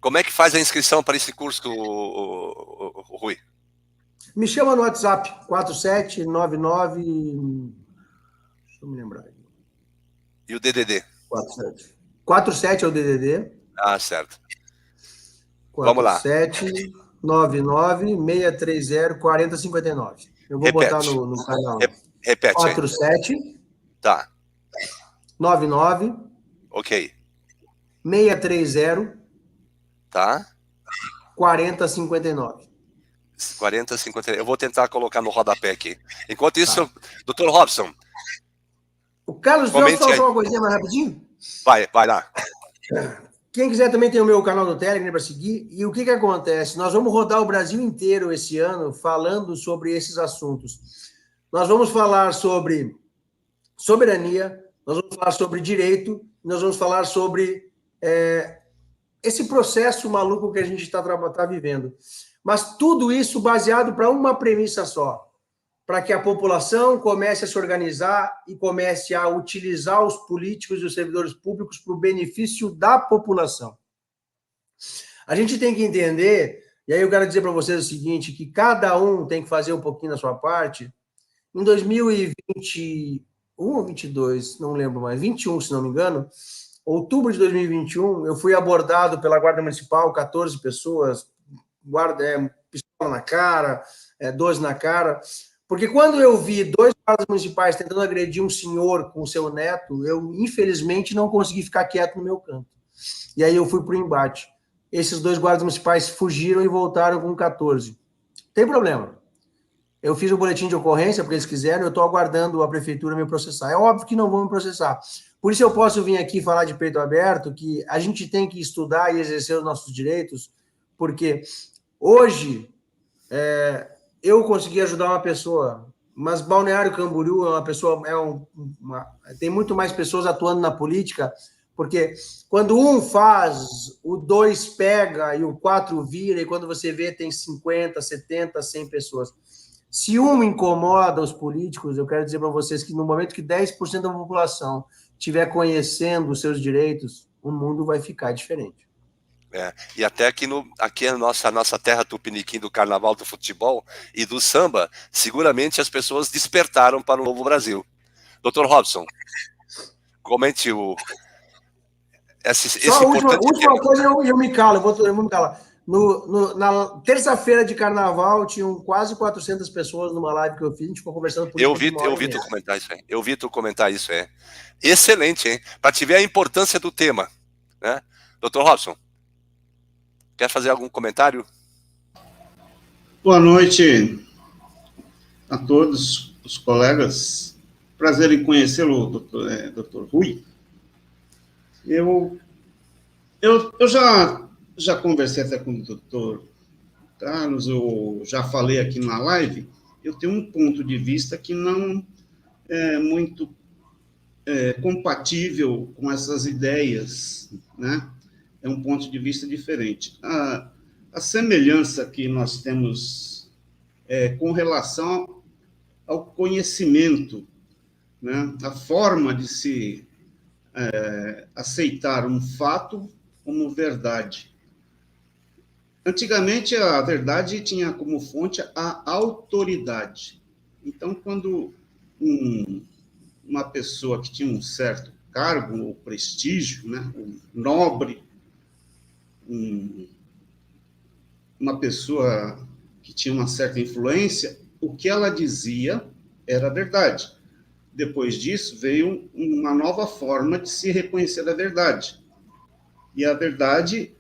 Como é que faz a inscrição para esse curso, Rui? Me chama no WhatsApp, 4799... Deixa eu me lembrar. E o DDD? 47 é o DDD. Ah, certo. Vamos lá. 4799-630-4059. Eu vou Repete. botar no canal. Repete. 47. Tá. 99. Ok. 630. Tá. 4059. 40,50. Eu vou tentar colocar no rodapé aqui. Enquanto isso, tá. Dr. Robson. O Carlos, deixa eu falar uma coisinha mais rapidinho. Vai lá. Quem quiser também tem o meu canal do Telegram para seguir. E o que acontece? Nós vamos rodar o Brasil inteiro esse ano falando sobre esses assuntos. Nós vamos falar sobre soberania, nós vamos falar sobre direito, nós vamos falar sobre esse processo maluco que a gente está vivendo. Mas tudo isso baseado para uma premissa só, para que a população comece a se organizar e comece a utilizar os políticos e os servidores públicos para o benefício da população. A gente tem que entender, e aí eu quero dizer para vocês o seguinte, que cada um tem que fazer um pouquinho da sua parte. Em 2021 ou 22, não lembro mais, 21, se não me engano, outubro de 2021, eu fui abordado pela Guarda Municipal, 14 pessoas, pistola na cara, 12 na cara, porque quando eu vi 2 guardas municipais tentando agredir um senhor com seu neto, eu, infelizmente, não consegui ficar quieto no meu canto. E aí eu fui para o embate. Esses 2 guardas municipais fugiram e voltaram com 14. Tem problema. Eu fiz o boletim de ocorrência, porque eles quiseram, eu estou aguardando a prefeitura me processar. É óbvio que não vão me processar. Por isso eu posso vir aqui falar de peito aberto que a gente tem que estudar e exercer os nossos direitos, porque hoje eu consegui ajudar uma pessoa, mas Balneário Camboriú é uma pessoa, tem muito mais pessoas atuando na política, porque quando um faz, o 2 pega e o 4 vira, e quando você vê tem 50, 70, 100 pessoas. Se um incomoda os políticos, eu quero dizer para vocês que no momento que 10% da população estiver conhecendo os seus direitos, o mundo vai ficar diferente. E até aqui a nossa terra tupiniquim do carnaval, do futebol e do samba, seguramente as pessoas despertaram para o novo Brasil. Dr. Robson, comente esse Só a importante última coisa, eu me calo, eu vou me calar. Na terça-feira de carnaval, tinham quase 400 pessoas numa live que eu fiz, a gente ficou conversando por Eu vi tu comentar isso aí. Eu vi tu comentar isso, Excelente, hein? Para te ver a importância do tema, né? Dr. Robson, quer fazer algum comentário? Boa noite a todos os colegas. Prazer em conhecê-lo, Dr. Rui. Eu já conversei até com o Dr. Carlos, eu já falei aqui na live, eu tenho um ponto de vista que não é muito compatível com essas ideias, né? É um ponto de vista diferente. A semelhança que nós temos com relação ao conhecimento, né? A forma de se aceitar um fato como verdade. Antigamente, a verdade tinha como fonte a autoridade. Então, quando uma pessoa que tinha um certo cargo ou prestígio, né, um nobre, uma pessoa que tinha uma certa influência, o que ela dizia era verdade. Depois disso, veio uma nova forma de se reconhecer a verdade. E a verdade,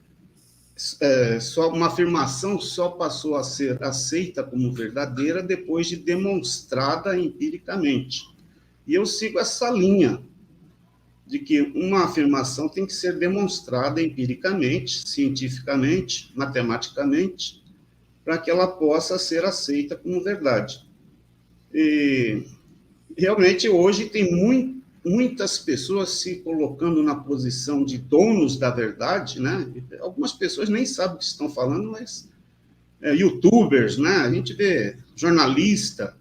só uma afirmação só passou a ser aceita como verdadeira depois de demonstrada empiricamente. E eu sigo essa linha de que uma afirmação tem que ser demonstrada empiricamente, cientificamente, matematicamente, para que ela possa ser aceita como verdade. E realmente hoje tem muitas pessoas se colocando na posição de donos da verdade, né? Algumas pessoas nem sabem o que estão falando, mas youtubers, né? A gente vê jornalista,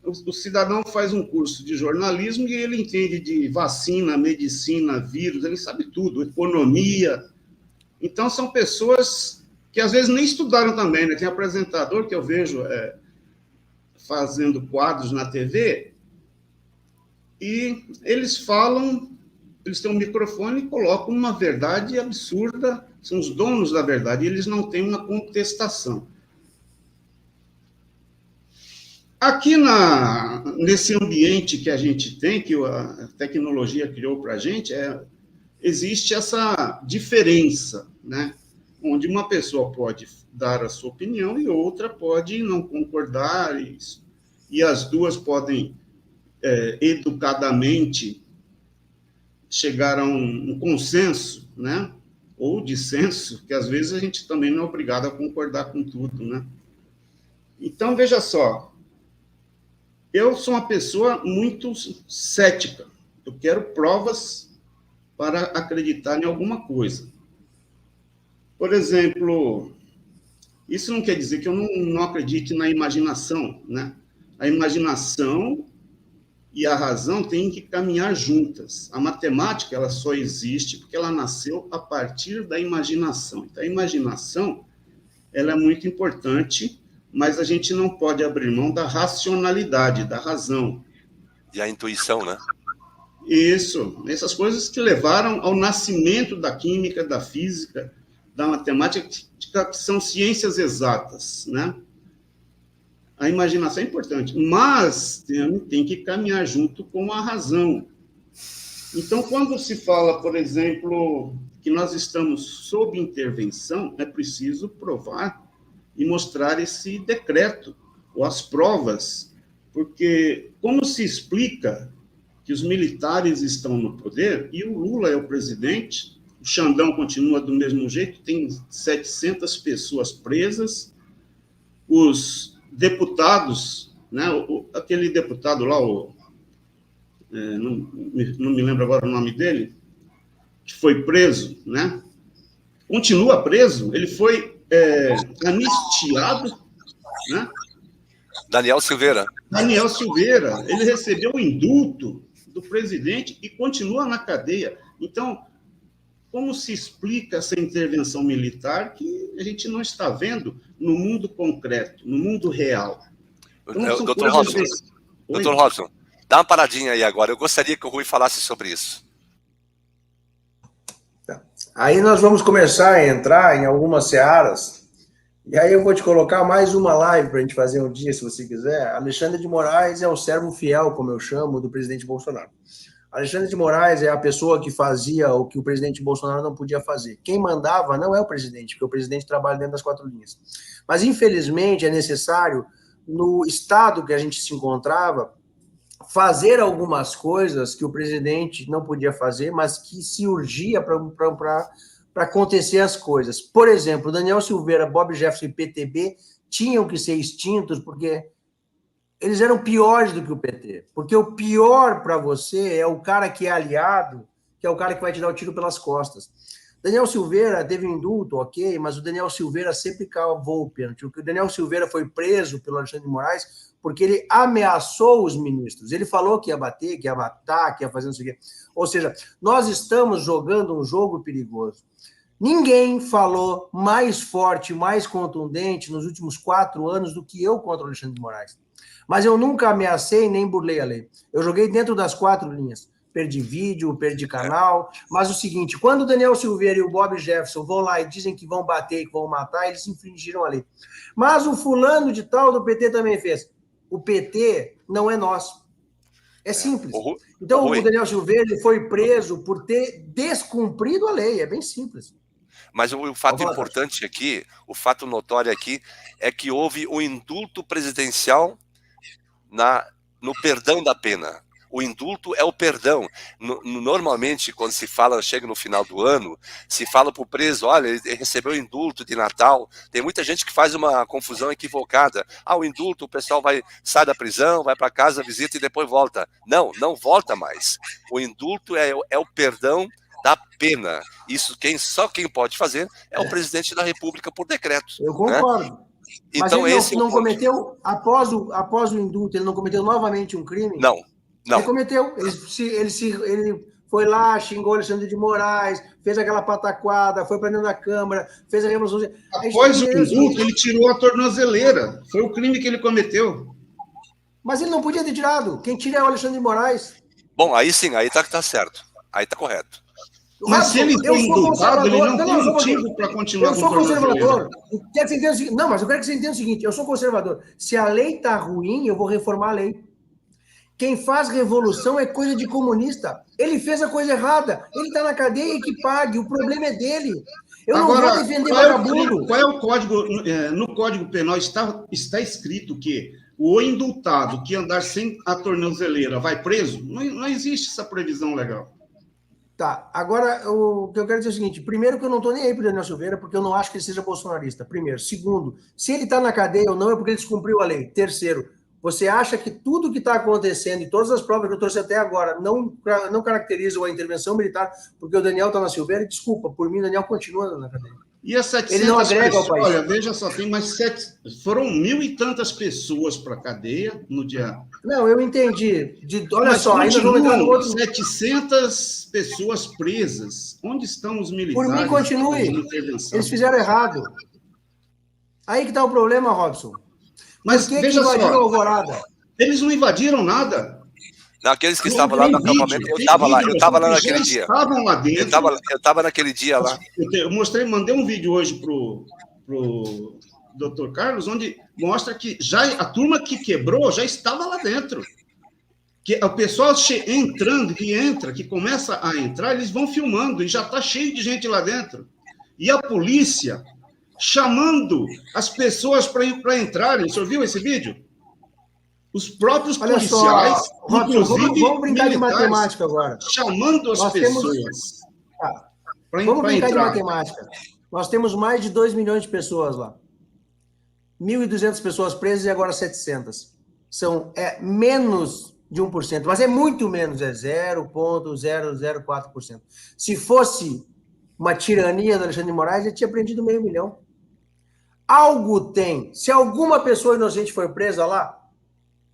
o cidadão faz um curso de jornalismo e ele entende de vacina, medicina, vírus, ele sabe tudo, economia. Então, são pessoas que às vezes nem estudaram também, né? Tem apresentador que eu vejo fazendo quadros na TV e eles falam, eles têm um microfone e colocam uma verdade absurda, são os donos da verdade, e eles não têm uma contestação. Aqui nesse ambiente que a gente tem, que a tecnologia criou para a gente, existe essa diferença, né? Onde uma pessoa pode dar a sua opinião e outra pode não concordar, e as duas podem, educadamente, chegar a um consenso, né? Ou dissenso, que às vezes a gente também não é obrigado a concordar com tudo, né? Então, veja só, eu sou uma pessoa muito cética. Eu quero provas para acreditar em alguma coisa. Por exemplo, isso não quer dizer que eu não acredite na imaginação, né? A imaginação e a razão têm que caminhar juntas. A matemática, ela só existe porque ela nasceu a partir da imaginação. Então, a imaginação, ela é muito importante, mas a gente não pode abrir mão da racionalidade, da razão. E a intuição, né? Isso, essas coisas que levaram ao nascimento da química, da física, da matemática, que são ciências exatas, né? A imaginação é importante, mas tem que caminhar junto com a razão. Então, quando se fala, por exemplo, que nós estamos sob intervenção, é preciso provar e mostrar esse decreto, ou as provas, porque como se explica que os militares estão no poder e o Lula é o presidente, o Xandão continua do mesmo jeito, tem 700 pessoas presas, os deputados, né, aquele deputado lá, não me lembro agora o nome dele, que foi preso, né, continua preso, ele foi anistiado, né? Daniel Silveira, ele recebeu o indulto do presidente e continua na cadeia. Então, como se explica essa intervenção militar que a gente não está vendo no mundo concreto, no mundo real? Então, Dr. Robson, dá uma paradinha aí agora. Eu gostaria que o Rui falasse sobre isso. Aí nós vamos começar a entrar em algumas searas, e aí eu vou te colocar mais uma live para a gente fazer um dia, se você quiser. Alexandre de Moraes é o servo fiel, como eu chamo, do presidente Bolsonaro. Alexandre de Moraes é a pessoa que fazia o que o presidente Bolsonaro não podia fazer. Quem mandava não é o presidente, porque o presidente trabalha dentro das 4 linhas. Mas, infelizmente, é necessário, no estado que a gente se encontrava, fazer algumas coisas que o presidente não podia fazer, mas que se urgia para acontecer as coisas. Por exemplo, Daniel Silveira, Bob Jefferson e PTB tinham que ser extintos porque eles eram piores do que o PT. Porque o pior para você é o cara que é aliado, que é o cara que vai te dar o tiro pelas costas. Daniel Silveira teve um indulto, ok, mas o Daniel Silveira sempre cavou o pênalti. O Daniel Silveira foi preso pelo Alexandre de Moraes porque ele ameaçou os ministros. Ele falou que ia bater, que ia matar, que ia fazer não sei o quê. Ou seja, nós estamos jogando um jogo perigoso. Ninguém falou mais forte, mais contundente nos últimos 4 anos do que eu contra o Alexandre de Moraes. Mas eu nunca ameacei nem burlei a lei. Eu joguei dentro das 4 linhas. Perdi vídeo, perdi canal. Mas o seguinte, quando o Daniel Silveira e o Bob Jefferson vão lá e dizem que vão bater e que vão matar, eles infringiram a lei. Mas o fulano de tal do PT também fez. O PT não é nosso. É simples. Então, o Daniel Silveira ele foi preso por ter descumprido a lei. É bem simples. Mas o fato importante aqui, o fato notório aqui, é que houve um indulto presidencial no perdão da pena. O indulto é o perdão. Normalmente, quando se fala, chega no final do ano, se fala para o preso, olha, ele recebeu indulto de Natal. Tem muita gente que faz uma confusão equivocada. O indulto, o pessoal sai da prisão, vai para casa, visita e depois volta. Não volta mais. O indulto é o perdão da pena. Isso só quem pode fazer é o presidente da República por decreto. Eu concordo. Né? Mas então, ele esse não cometeu, após o indulto, ele não cometeu novamente um crime? Não. Ele cometeu. Ele foi lá, xingou Alexandre de Moraes, fez aquela pataquada, foi para dentro da Câmara, fez a revolução. Após o indulto, ele tirou a tornozeleira. Foi o crime que ele cometeu. Mas ele não podia ter tirado. Quem tira é o Alexandre de Moraes. Bom, aí sim, aí tá certo. Aí tá correto. Mas se ele foi indultado, ele não tem motivo para continuar com o conservador. Não, mas eu quero que você entenda o seguinte, eu sou conservador. Se a lei está ruim, eu vou reformar a lei. Quem faz revolução é coisa de comunista. Ele fez a coisa errada. Ele está na cadeia e que pague. O problema é dele. Eu não vou defender vagabundo. Qual é o código? No Código Penal está escrito que o indultado que andar sem a tornozeleira vai preso? Não existe essa previsão legal. Tá, agora o que eu quero dizer é o seguinte, primeiro que eu não estou nem aí para o Daniel Silveira, porque eu não acho que ele seja bolsonarista, primeiro. Segundo, se ele está na cadeia ou não é porque ele descumpriu a lei. Terceiro, você acha que tudo que está acontecendo e todas as provas que eu trouxe até agora não caracterizam a intervenção militar, porque o Daniel está na Silveira, desculpa, por mim o Daniel continua na cadeia. E as 700 ele não agrega pessoas, ao país. Olha, veja só, tem mais 7, foram 1.000 e tantas pessoas para a cadeia no dia... Não, eu entendi. Olha mas só, ainda vamos entrar no outro... 700 pessoas presas. Onde estão os militares? Por mim, continue. Eles fizeram errado. Aí que está o problema, Robson. Mas por que invadiram a Alvorada? Eles não invadiram nada. Aqueles que estavam lá no acampamento, eu estava lá naquele dia. Estavam lá dentro. Eu estava naquele dia lá. Eu mandei um vídeo hoje pro Dr. Carlos, onde mostra que já a turma que quebrou já estava lá dentro. Que o pessoal entrando, que começa a entrar, eles vão filmando e já está cheio de gente lá dentro. E a polícia chamando as pessoas para entrarem. O senhor viu esse vídeo? Os próprios policiais, inclusive, vamos brincar de matemática agora. Chamando as pessoas para entrar. Vamos brincar de matemática. Nós temos mais de 2 milhões de pessoas lá. 1.200 pessoas presas e agora 700. Menos de 1%, mas é muito menos, é 0,004%. Se fosse uma tirania do Alexandre de Moraes, ele tinha prendido 500 mil. Algo tem. Se alguma pessoa inocente foi presa lá,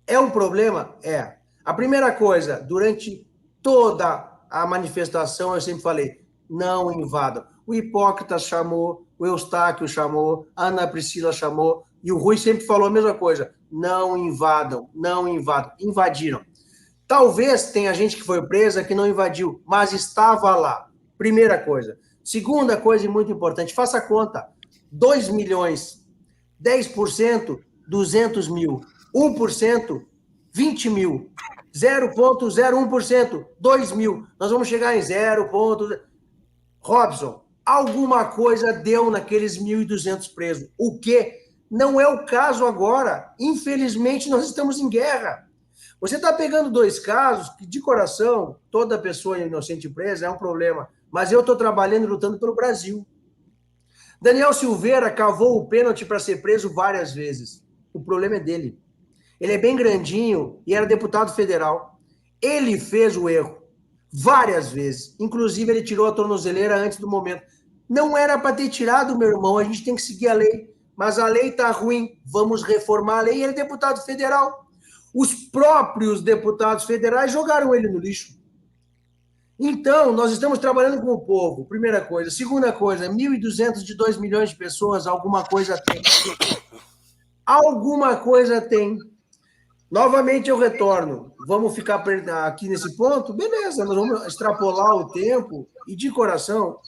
é um problema? É. A primeira coisa, durante toda a manifestação, eu sempre falei, não invadam. O Hipócrita chamou, o Eustáquio chamou, a Ana Priscila chamou, e o Rui sempre falou a mesma coisa, não invadam, não invadam. Invadiram. Talvez tenha gente que foi presa que não invadiu, mas estava lá. Primeira coisa. Segunda coisa e muito importante, faça a conta. 2 milhões, 10%, 200 mil. 1%, 20 mil. 0,01%, 2 mil. Nós vamos chegar em 0. Robson, alguma coisa deu naqueles 1.200 presos. O quê? Não é o caso agora. Infelizmente, nós estamos em guerra. Você está pegando 2 casos que, de coração, toda pessoa inocente presa é um problema. Mas eu estou trabalhando e lutando pelo Brasil. Daniel Silveira cavou o pênalti para ser preso várias vezes. O problema é dele. Ele é bem grandinho e era deputado federal. Ele fez o erro várias vezes. Inclusive, ele tirou a tornozeleira antes do momento. Não era para ter tirado, meu irmão. A gente tem que seguir a lei. Mas a lei está ruim. Vamos reformar a lei. Ele é deputado federal. Os próprios deputados federais jogaram ele no lixo. Então, nós estamos trabalhando com o povo, primeira coisa. Segunda coisa, 1.200 de 2 milhões de pessoas, alguma coisa tem. Alguma coisa tem. Novamente eu retorno. Vamos ficar aqui nesse ponto? Beleza, nós vamos extrapolar o tempo. E de coração,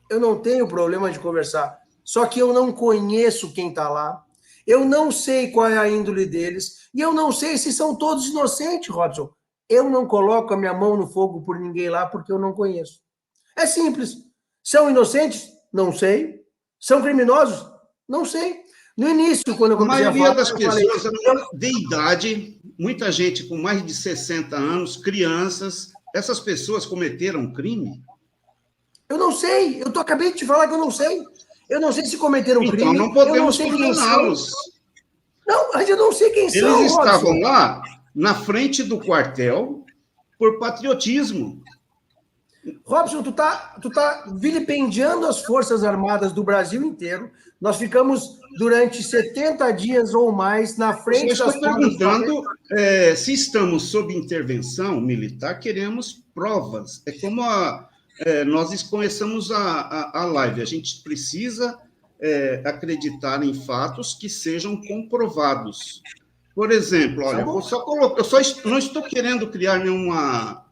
eu não tenho problema de conversar. Só que eu não conheço quem está lá. Eu não sei qual é a índole deles. E eu não sei se são todos inocentes, Robson. Eu não coloco a minha mão no fogo por ninguém lá porque eu não conheço. É simples. São inocentes? Não sei. São criminosos? Não sei. No início, quando eu comecei a maioria das pessoas de idade, muita gente com mais de 60 anos, crianças, essas pessoas cometeram crime? Eu não sei. Acabei de te falar que eu não sei. Eu não sei se cometeram crime. Então não podemos condená-los. Não, mas eu não sei quem são. Eles estavam lá na frente do quartel por patriotismo. Robson, tu tá vilipendiando as Forças Armadas do Brasil inteiro. Nós ficamos durante 70 dias ou mais na frente das portas. Eu estou perguntando se estamos sob intervenção militar, queremos provas. É como nós começamos a live. A gente precisa acreditar em fatos que sejam comprovados. Por exemplo, olha, eu não estou querendo criar nenhuma...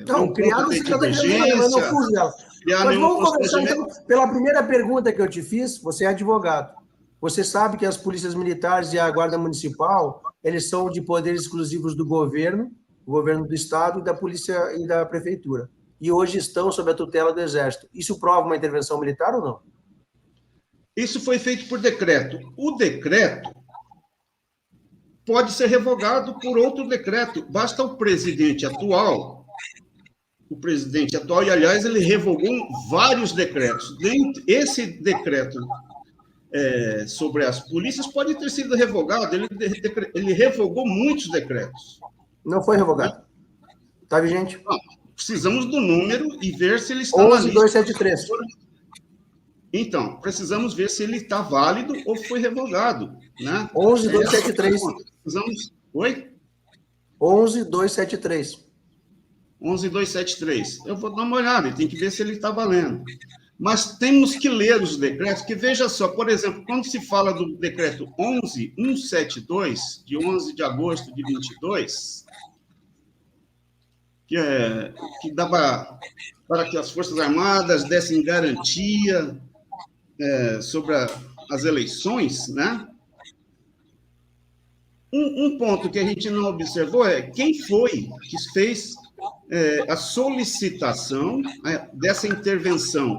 não, criado você está querendo, mas não fujo dela. Mas vamos começar, então, pela primeira pergunta que eu te fiz. Você é advogado. Você sabe que as polícias militares e a Guarda Municipal, eles são de poderes exclusivos do governo do Estado e da Polícia e da Prefeitura. E hoje estão sob a tutela do Exército. Isso prova uma intervenção militar ou não? Isso foi feito por decreto. O decreto pode ser revogado por outro decreto. Basta o presidente atual, e, aliás, ele revogou vários decretos. Esse decreto sobre as polícias pode ter sido revogado. Ele revogou muitos decretos. Não foi revogado. Está vigente? Não, precisamos do número e ver se ele está 11273. Então, precisamos ver se ele está válido ou foi revogado. Né? 11273. Oi? 11273. 11273. Eu vou dar uma olhada, tem que ver se ele está valendo. Mas temos que ler os decretos, que veja só, por exemplo, quando se fala do decreto 11172, de 11 de agosto de 22, que dava para que as Forças Armadas dessem garantia sobre as eleições, né? Um ponto que a gente não observou é quem foi que fez a solicitação dessa intervenção.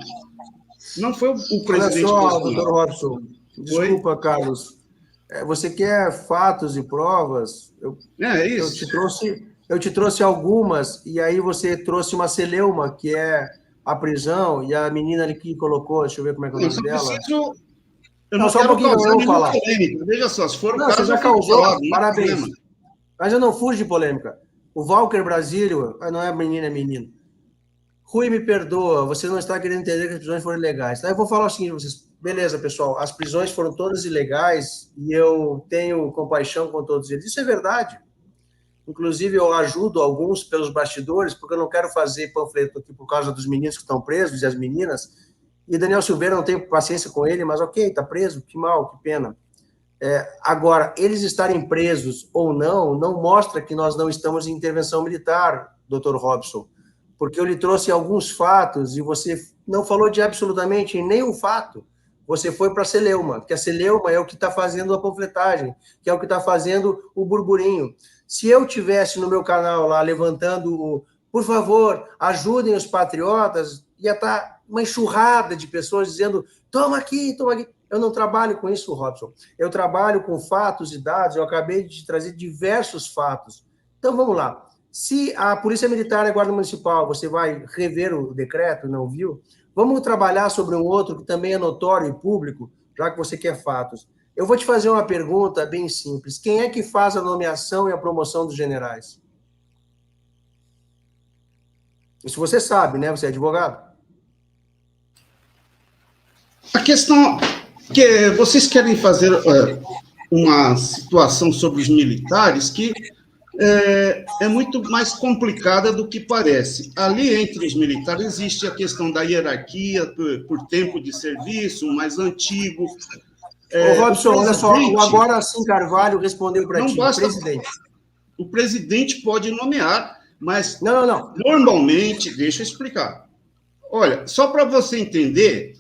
Não foi o presidente... Olha só, doutor Robson, desculpa, Oi? Carlos. Você quer fatos e provas? Isso. Eu te trouxe algumas, e aí você trouxe uma celeuma, que é a prisão, e a menina ali que colocou, deixa eu ver como é que é o nome dela. Eu não só um pouquinho, eu vou falar. Polêmica. Veja só, se for o caso... Você já causou, parabéns. Mas eu não fujo de polêmica. O Walker Brasílio, não é menina, é menino. Rui, me perdoa, você não está querendo entender que as prisões foram ilegais. Então, eu vou falar o seguinte, vocês. Beleza, pessoal, as prisões foram todas ilegais e eu tenho compaixão com todos eles. Isso é verdade. Inclusive, eu ajudo alguns pelos bastidores, porque eu não quero fazer panfleto aqui por causa dos meninos que estão presos e as meninas. E Daniel Silveira, não tenho paciência com ele, mas ok, está preso, que mal, que pena. Agora, eles estarem presos ou não mostra que nós não estamos em intervenção militar, doutor Robson, porque eu lhe trouxe alguns fatos e você não falou de absolutamente nenhum fato. Você foi para a celeuma, que a celeuma é o que está fazendo a panfletagem, que é o que está fazendo o burburinho. Se eu tivesse no meu canal lá levantando, por favor, ajudem os patriotas, ia estar uma enxurrada de pessoas dizendo, toma aqui, toma aqui. Eu não trabalho com isso, Robson. Eu trabalho com fatos e dados. Eu acabei de trazer diversos fatos. Então, vamos lá. Se a Polícia Militar e a Guarda Municipal, você vai rever o decreto, não viu? Vamos trabalhar sobre um outro que também é notório e público, já que você quer fatos. Eu vou te fazer uma pergunta bem simples. Quem é que faz a nomeação e a promoção dos generais? Isso você sabe, né? Você é advogado. A questão que vocês querem fazer uma situação sobre os militares que é muito mais complicada do que parece. Ali, entre os militares, existe a questão da hierarquia por tempo de serviço, o mais antigo. Robson, olha só, o Agora Sim Carvalho respondeu para ti, presidente. O presidente pode nomear, mas não. Normalmente, deixa eu explicar. Olha, só para você entender,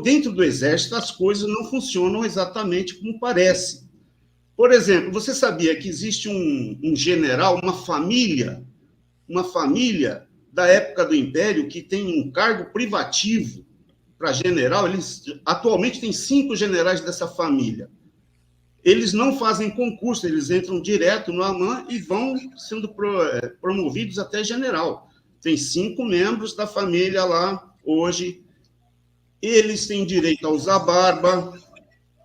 dentro do Exército as coisas não funcionam exatamente como parece. Por exemplo, você sabia que existe um general, uma família da época do Império que tem um cargo privativo para general? Atualmente tem 5 generais dessa família. Eles não fazem concurso, eles entram direto no AMAN e vão sendo promovidos até general. Tem 5 membros da família lá hoje. Eles têm direito a usar barba.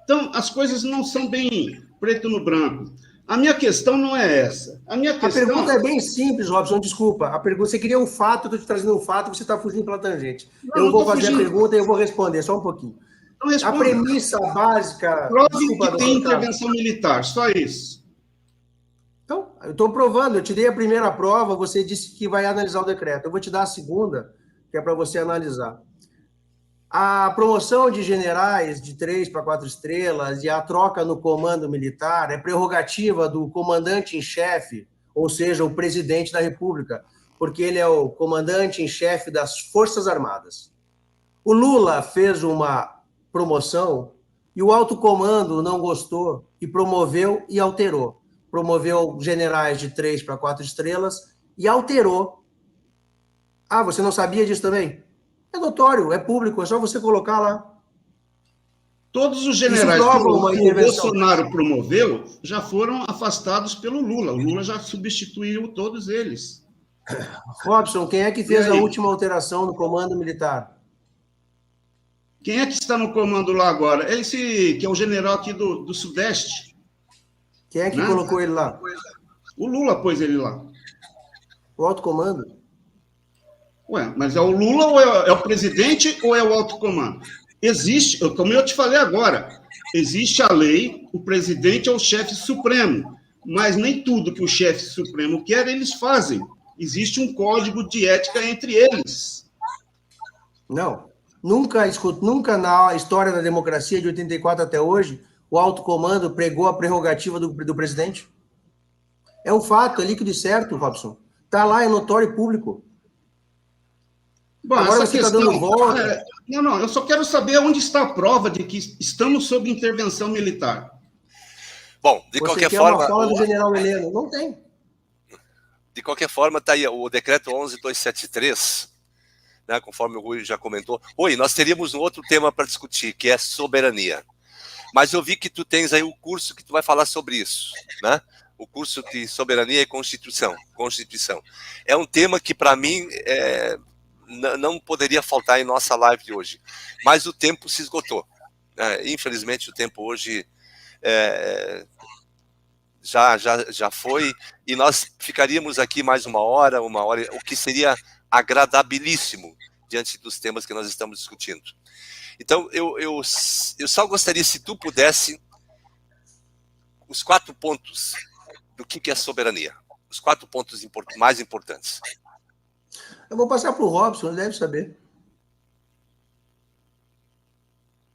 Então, as coisas não são bem preto no branco. A minha questão não é essa. A pergunta é bem simples, Robson, desculpa. A pergunta, você queria um fato, eu estou te trazendo um fato, você está fugindo pela tangente. Eu vou fazer a pergunta e eu vou responder, só um pouquinho. A premissa básica... Prove que tem intervenção militar, só isso. Então, eu estou provando, eu te dei a primeira prova, você disse que vai analisar o decreto. Eu vou te dar a segunda, que é para você analisar. A promoção de generais de 3 para 4 estrelas e a troca no comando militar é prerrogativa do comandante em chefe, ou seja, o presidente da República, porque ele é o comandante em chefe das Forças Armadas. O Lula fez uma promoção e o alto comando não gostou e promoveu e alterou. Promoveu generais de 3 para 4 estrelas e alterou. Ah, você não sabia disso também? É notório, é público, é só você colocar lá. Todos os generais que o Bolsonaro promoveu já foram afastados pelo Lula. O Lula já substituiu todos eles. Robson, quem é que fez a última alteração no comando militar? Quem é que está no comando lá agora? Esse que é o general aqui do Sudeste. Quem é que colocou ele lá? O Lula pôs ele lá. O alto comando? Ué, mas é o Lula ou é o presidente ou é o alto comando? Existe, como eu te falei agora, existe a lei, o presidente é o chefe supremo, mas nem tudo que o chefe supremo quer, eles fazem. Existe um código de ética entre eles. Não. Nunca na história da democracia de 84 até hoje, o alto comando pregou a prerrogativa do presidente. É um fato, é líquido e certo, Robson. Está lá, é notório e público. Bom, agora você está dando volta. Não, eu só quero saber onde está a prova de que estamos sob intervenção militar. Bom, de qualquer forma... Uma fala do general Heleno. Não tem. De qualquer forma, está aí o decreto 11.273, né, conforme o Rui já comentou. Rui, nós teríamos um outro tema para discutir, que é soberania. Mas eu vi que tu tens aí o curso que tu vai falar sobre isso, né? O curso de soberania e Constituição. É um tema que, para mim, não poderia faltar em nossa live de hoje. Mas o tempo se esgotou. Infelizmente, o tempo hoje já foi, e nós ficaríamos aqui mais uma hora, o que seria agradabilíssimo diante dos temas que nós estamos discutindo. Então, eu só gostaria, se tu pudesse, os 4 pontos do que é soberania. Os 4 pontos mais importantes. Eu vou passar para o Robson, ele deve saber.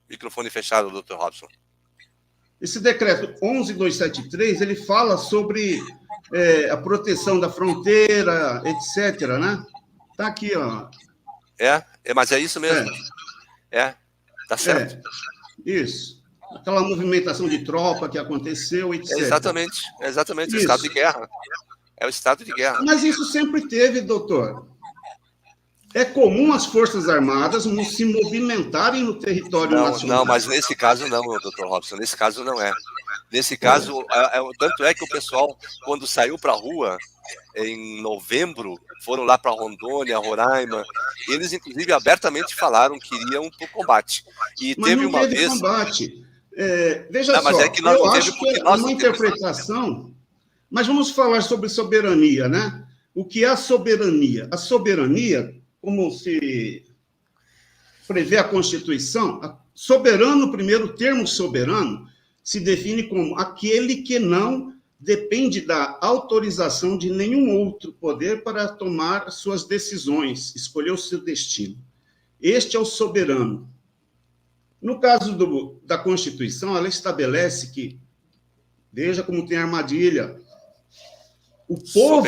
Microfone fechado, doutor Robson. Esse decreto 11.273, ele fala sobre a proteção da fronteira, etc., né? Está aqui, ó. Mas é isso mesmo. Tá certo. Isso. Aquela movimentação de tropa que aconteceu, etc. Exatamente. O estado de guerra. É o estado de guerra. Mas isso sempre teve, doutor. É comum as Forças Armadas se movimentarem no território nacional. Não, mas nesse caso não, doutor Robson. Nesse caso não é. Nesse caso, tanto é que o pessoal, quando saiu para a rua, em novembro, foram lá para Rondônia, Roraima, eles, inclusive, abertamente falaram que iriam para o combate. E mas teve não uma teve vez... combate. Veja só, mas é que nós eu não acho que é uma interpretação... Mas vamos falar sobre soberania, né? O que é a soberania? A soberania, como se prevê a Constituição, soberano, primeiro, o termo soberano, se define como aquele que não depende da autorização de nenhum outro poder para tomar suas decisões, escolher o seu destino. Este é o soberano. No caso da Constituição, ela estabelece que, veja como tem armadilha, o povo...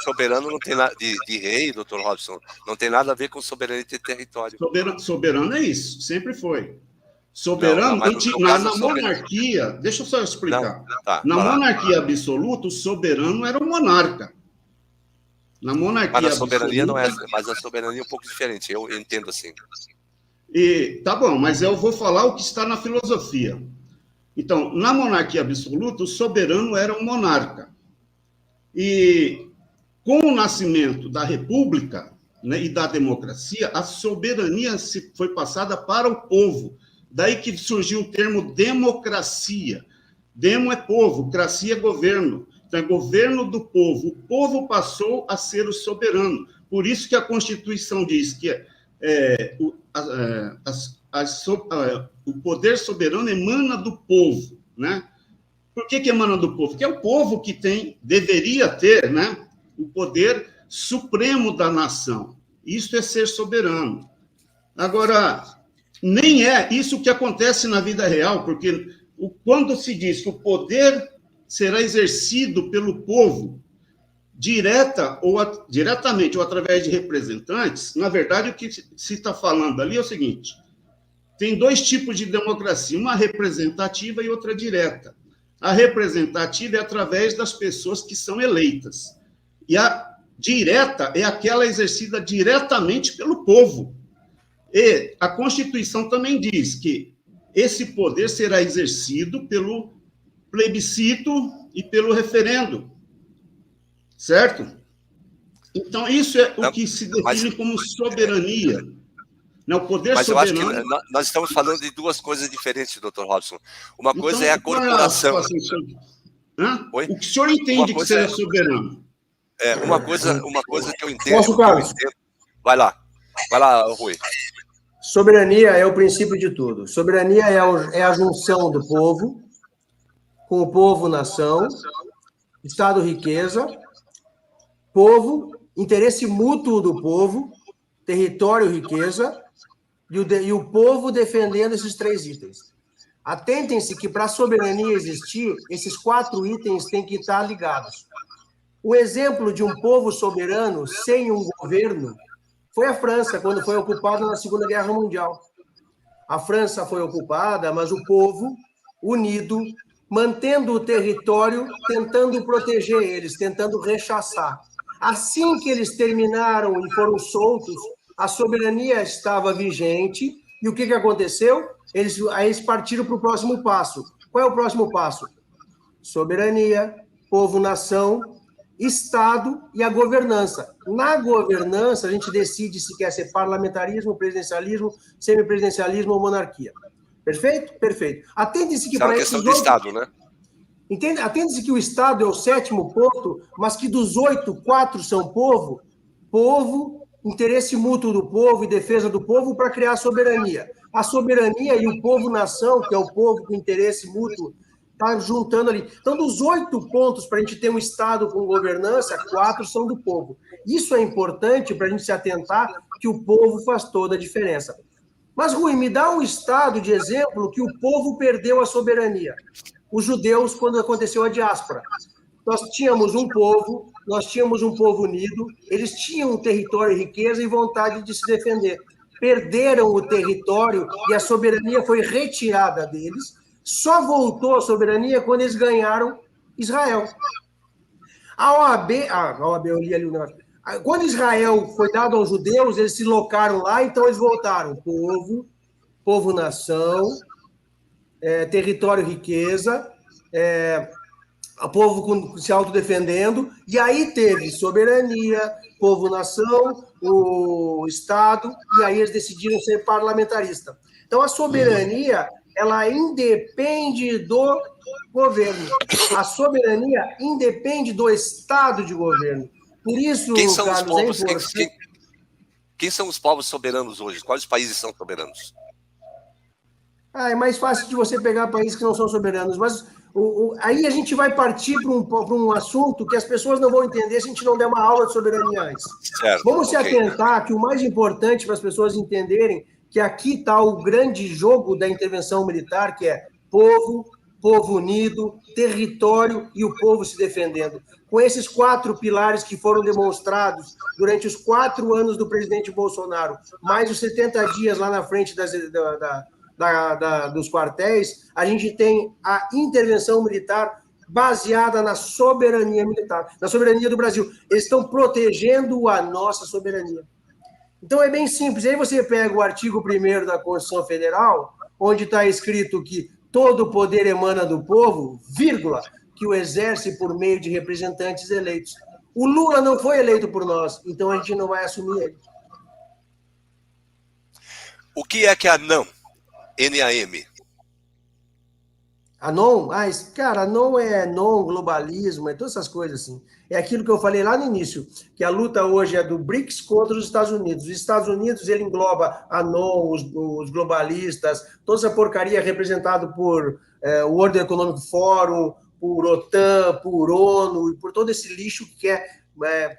Soberano não tem nada de rei, doutor Robson, não tem nada a ver com soberania de território. Soberano é isso, sempre foi. Soberano, na monarquia, deixa eu só explicar. Na monarquia absoluta, o soberano era o monarca. Na monarquia mas a soberania absoluta, não é, mas a soberania é um pouco diferente, eu entendo assim. Tá bom, mas eu vou falar o que está na filosofia. Então, na monarquia absoluta, o soberano era o monarca. E com o nascimento da república, né, e da democracia, a soberania foi passada para o povo. Daí que surgiu o termo democracia. Demo é povo, cracia é governo. Então, é governo do povo. O povo passou a ser o soberano. Por isso que a Constituição diz que o poder soberano emana do povo, né? Por que emana do povo? Porque é o povo que deveria ter, né, o poder supremo da nação. Isso é ser soberano. Agora, nem é isso que acontece na vida real, porque quando se diz que o poder será exercido pelo povo, diretamente ou através de representantes, na verdade, o que se está falando ali é o seguinte: tem dois tipos de democracia, uma representativa e outra direta. A representativa é através das pessoas que são eleitas. E a direta é aquela exercida diretamente pelo povo. E a Constituição também diz que esse poder será exercido pelo plebiscito e pelo referendo. Certo? Então, isso é o que se define como soberania. O poder mas soberano... eu acho que nós estamos falando de duas coisas diferentes, doutor Robson. Uma coisa é a corporação. O que o senhor entende que seja soberano? Uma coisa que eu entendo... Posso, Carlos? Vai lá, Rui. Soberania é o princípio de tudo. Soberania é a junção do povo, com o povo-nação, Estado-riqueza, povo, interesse mútuo do povo, território, riqueza, e o povo defendendo esses 3 itens. Atentem-se que para a soberania existir, esses 4 itens têm que estar ligados. O exemplo de um povo soberano sem um governo foi a França, quando foi ocupada na Segunda Guerra Mundial. A França foi ocupada, mas o povo, unido, mantendo o território, tentando proteger eles, tentando rechaçar. Assim que eles terminaram e foram soltos, a soberania estava vigente, e o que aconteceu? Eles partiram para o próximo passo. Qual é o próximo passo? Soberania, povo-nação, Estado e a governança. Na governança, a gente decide se quer ser parlamentarismo, presidencialismo, semipresidencialismo ou monarquia. Perfeito? Perfeito. Atende-se que... Isso é uma questão de Estado, né? Atende-se que o Estado é o 7º ponto, mas que dos 8, 4 são povo, interesse mútuo do povo e defesa do povo para criar a soberania. A soberania e o povo-nação, que é o povo com interesse mútuo, está juntando ali. Então, dos 8 pontos para a gente ter um Estado com governança, 4 são do povo. Isso é importante para a gente se atentar que o povo faz toda a diferença. Mas, Rui, me dá um Estado de exemplo que o povo perdeu a soberania. Os judeus, quando aconteceu a diáspora. Nós tínhamos um povo unido, eles tinham território, riqueza e vontade de se defender. Perderam o território e a soberania foi retirada deles. Só voltou a soberania quando eles ganharam Israel. A OAB, eu li ali o negócio. Quando Israel foi dado aos judeus, eles se locaram lá, então eles voltaram. Povo-nação, território, riqueza, o povo se autodefendendo, e aí teve soberania, povo-nação, o Estado, e aí eles decidiram ser parlamentarista. Então, a soberania, ela independe do governo. A soberania independe do Estado de governo. Por isso, Carlos, quem são os povos soberanos hoje? Quais países são soberanos? É mais fácil de você pegar países que não são soberanos, mas aí a gente vai partir para um assunto que as pessoas não vão entender se a gente não der uma aula de soberania antes. Certo, vamos se atentar que o mais importante para as pessoas entenderem que aqui está o grande jogo da intervenção militar, que é povo unido, território e o povo se defendendo. Com esses 4 pilares que foram demonstrados durante os 4 anos do presidente Bolsonaro, mais os 70 dias lá na frente dos quartéis, a gente tem a intervenção militar baseada na soberania militar, na soberania do Brasil. Eles estão protegendo a nossa soberania. Então é bem simples. Aí você pega o artigo 1º da Constituição Federal, onde está escrito que todo o poder emana do povo, vírgula, que o exerce por meio de representantes eleitos. O Lula não foi eleito por nós, então a gente não vai assumir ele. O que é a NAM? NAM? Anon? Cara, Anon é globalismo, é todas essas coisas assim. É aquilo que eu falei lá no início, que a luta hoje é do BRICS contra os Estados Unidos. Os Estados Unidos, ele engloba Anon, os globalistas, toda essa porcaria representada por World Economic Forum, por OTAN, por ONU, e por todo esse lixo que quer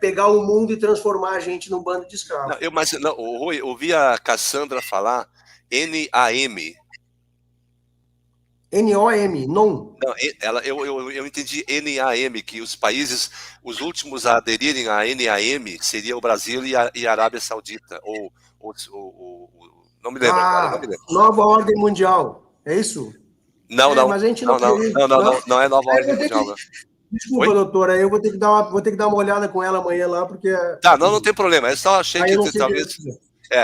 pegar o mundo e transformar a gente num bando de escravos. Rui, eu ouvi a Cassandra falar NAM. NOM, non. Não, eu entendi NAM, que os países, os últimos a aderirem à NAM seria o Brasil e a Arábia Saudita, não me lembro agora, não me lembro. Nova Ordem Mundial, é isso? Não, mas a gente não é Nova Ordem Mundial, não. Desculpa, doutora, eu vou ter que dar uma olhada com ela amanhã lá, porque... Tá, não tem problema, eu só achei que talvez...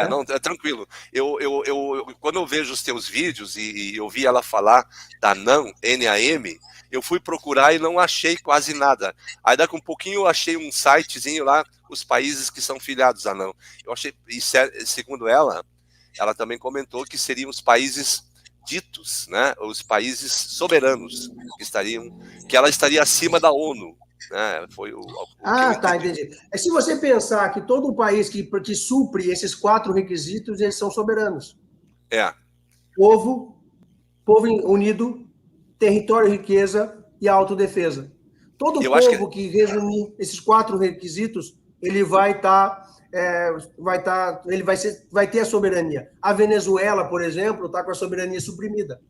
Não, é tranquilo. Quando eu vejo os teus vídeos e eu vi ela falar da NAM, eu fui procurar e não achei quase nada. Aí daqui um pouquinho eu achei um sitezinho lá, os países que são filiados à NAM. Eu achei, e segundo ela também comentou que seriam os países ditos, né, os países soberanos que ela estaria acima da ONU. Foi tá, entendi. Se você pensar que todo país que supre esses 4 requisitos, eles são soberanos. Povo unido, território e riqueza e autodefesa. Todo povo que resumir esses 4 requisitos, ele vai ter a soberania. A Venezuela, por exemplo, está com a soberania suprimida.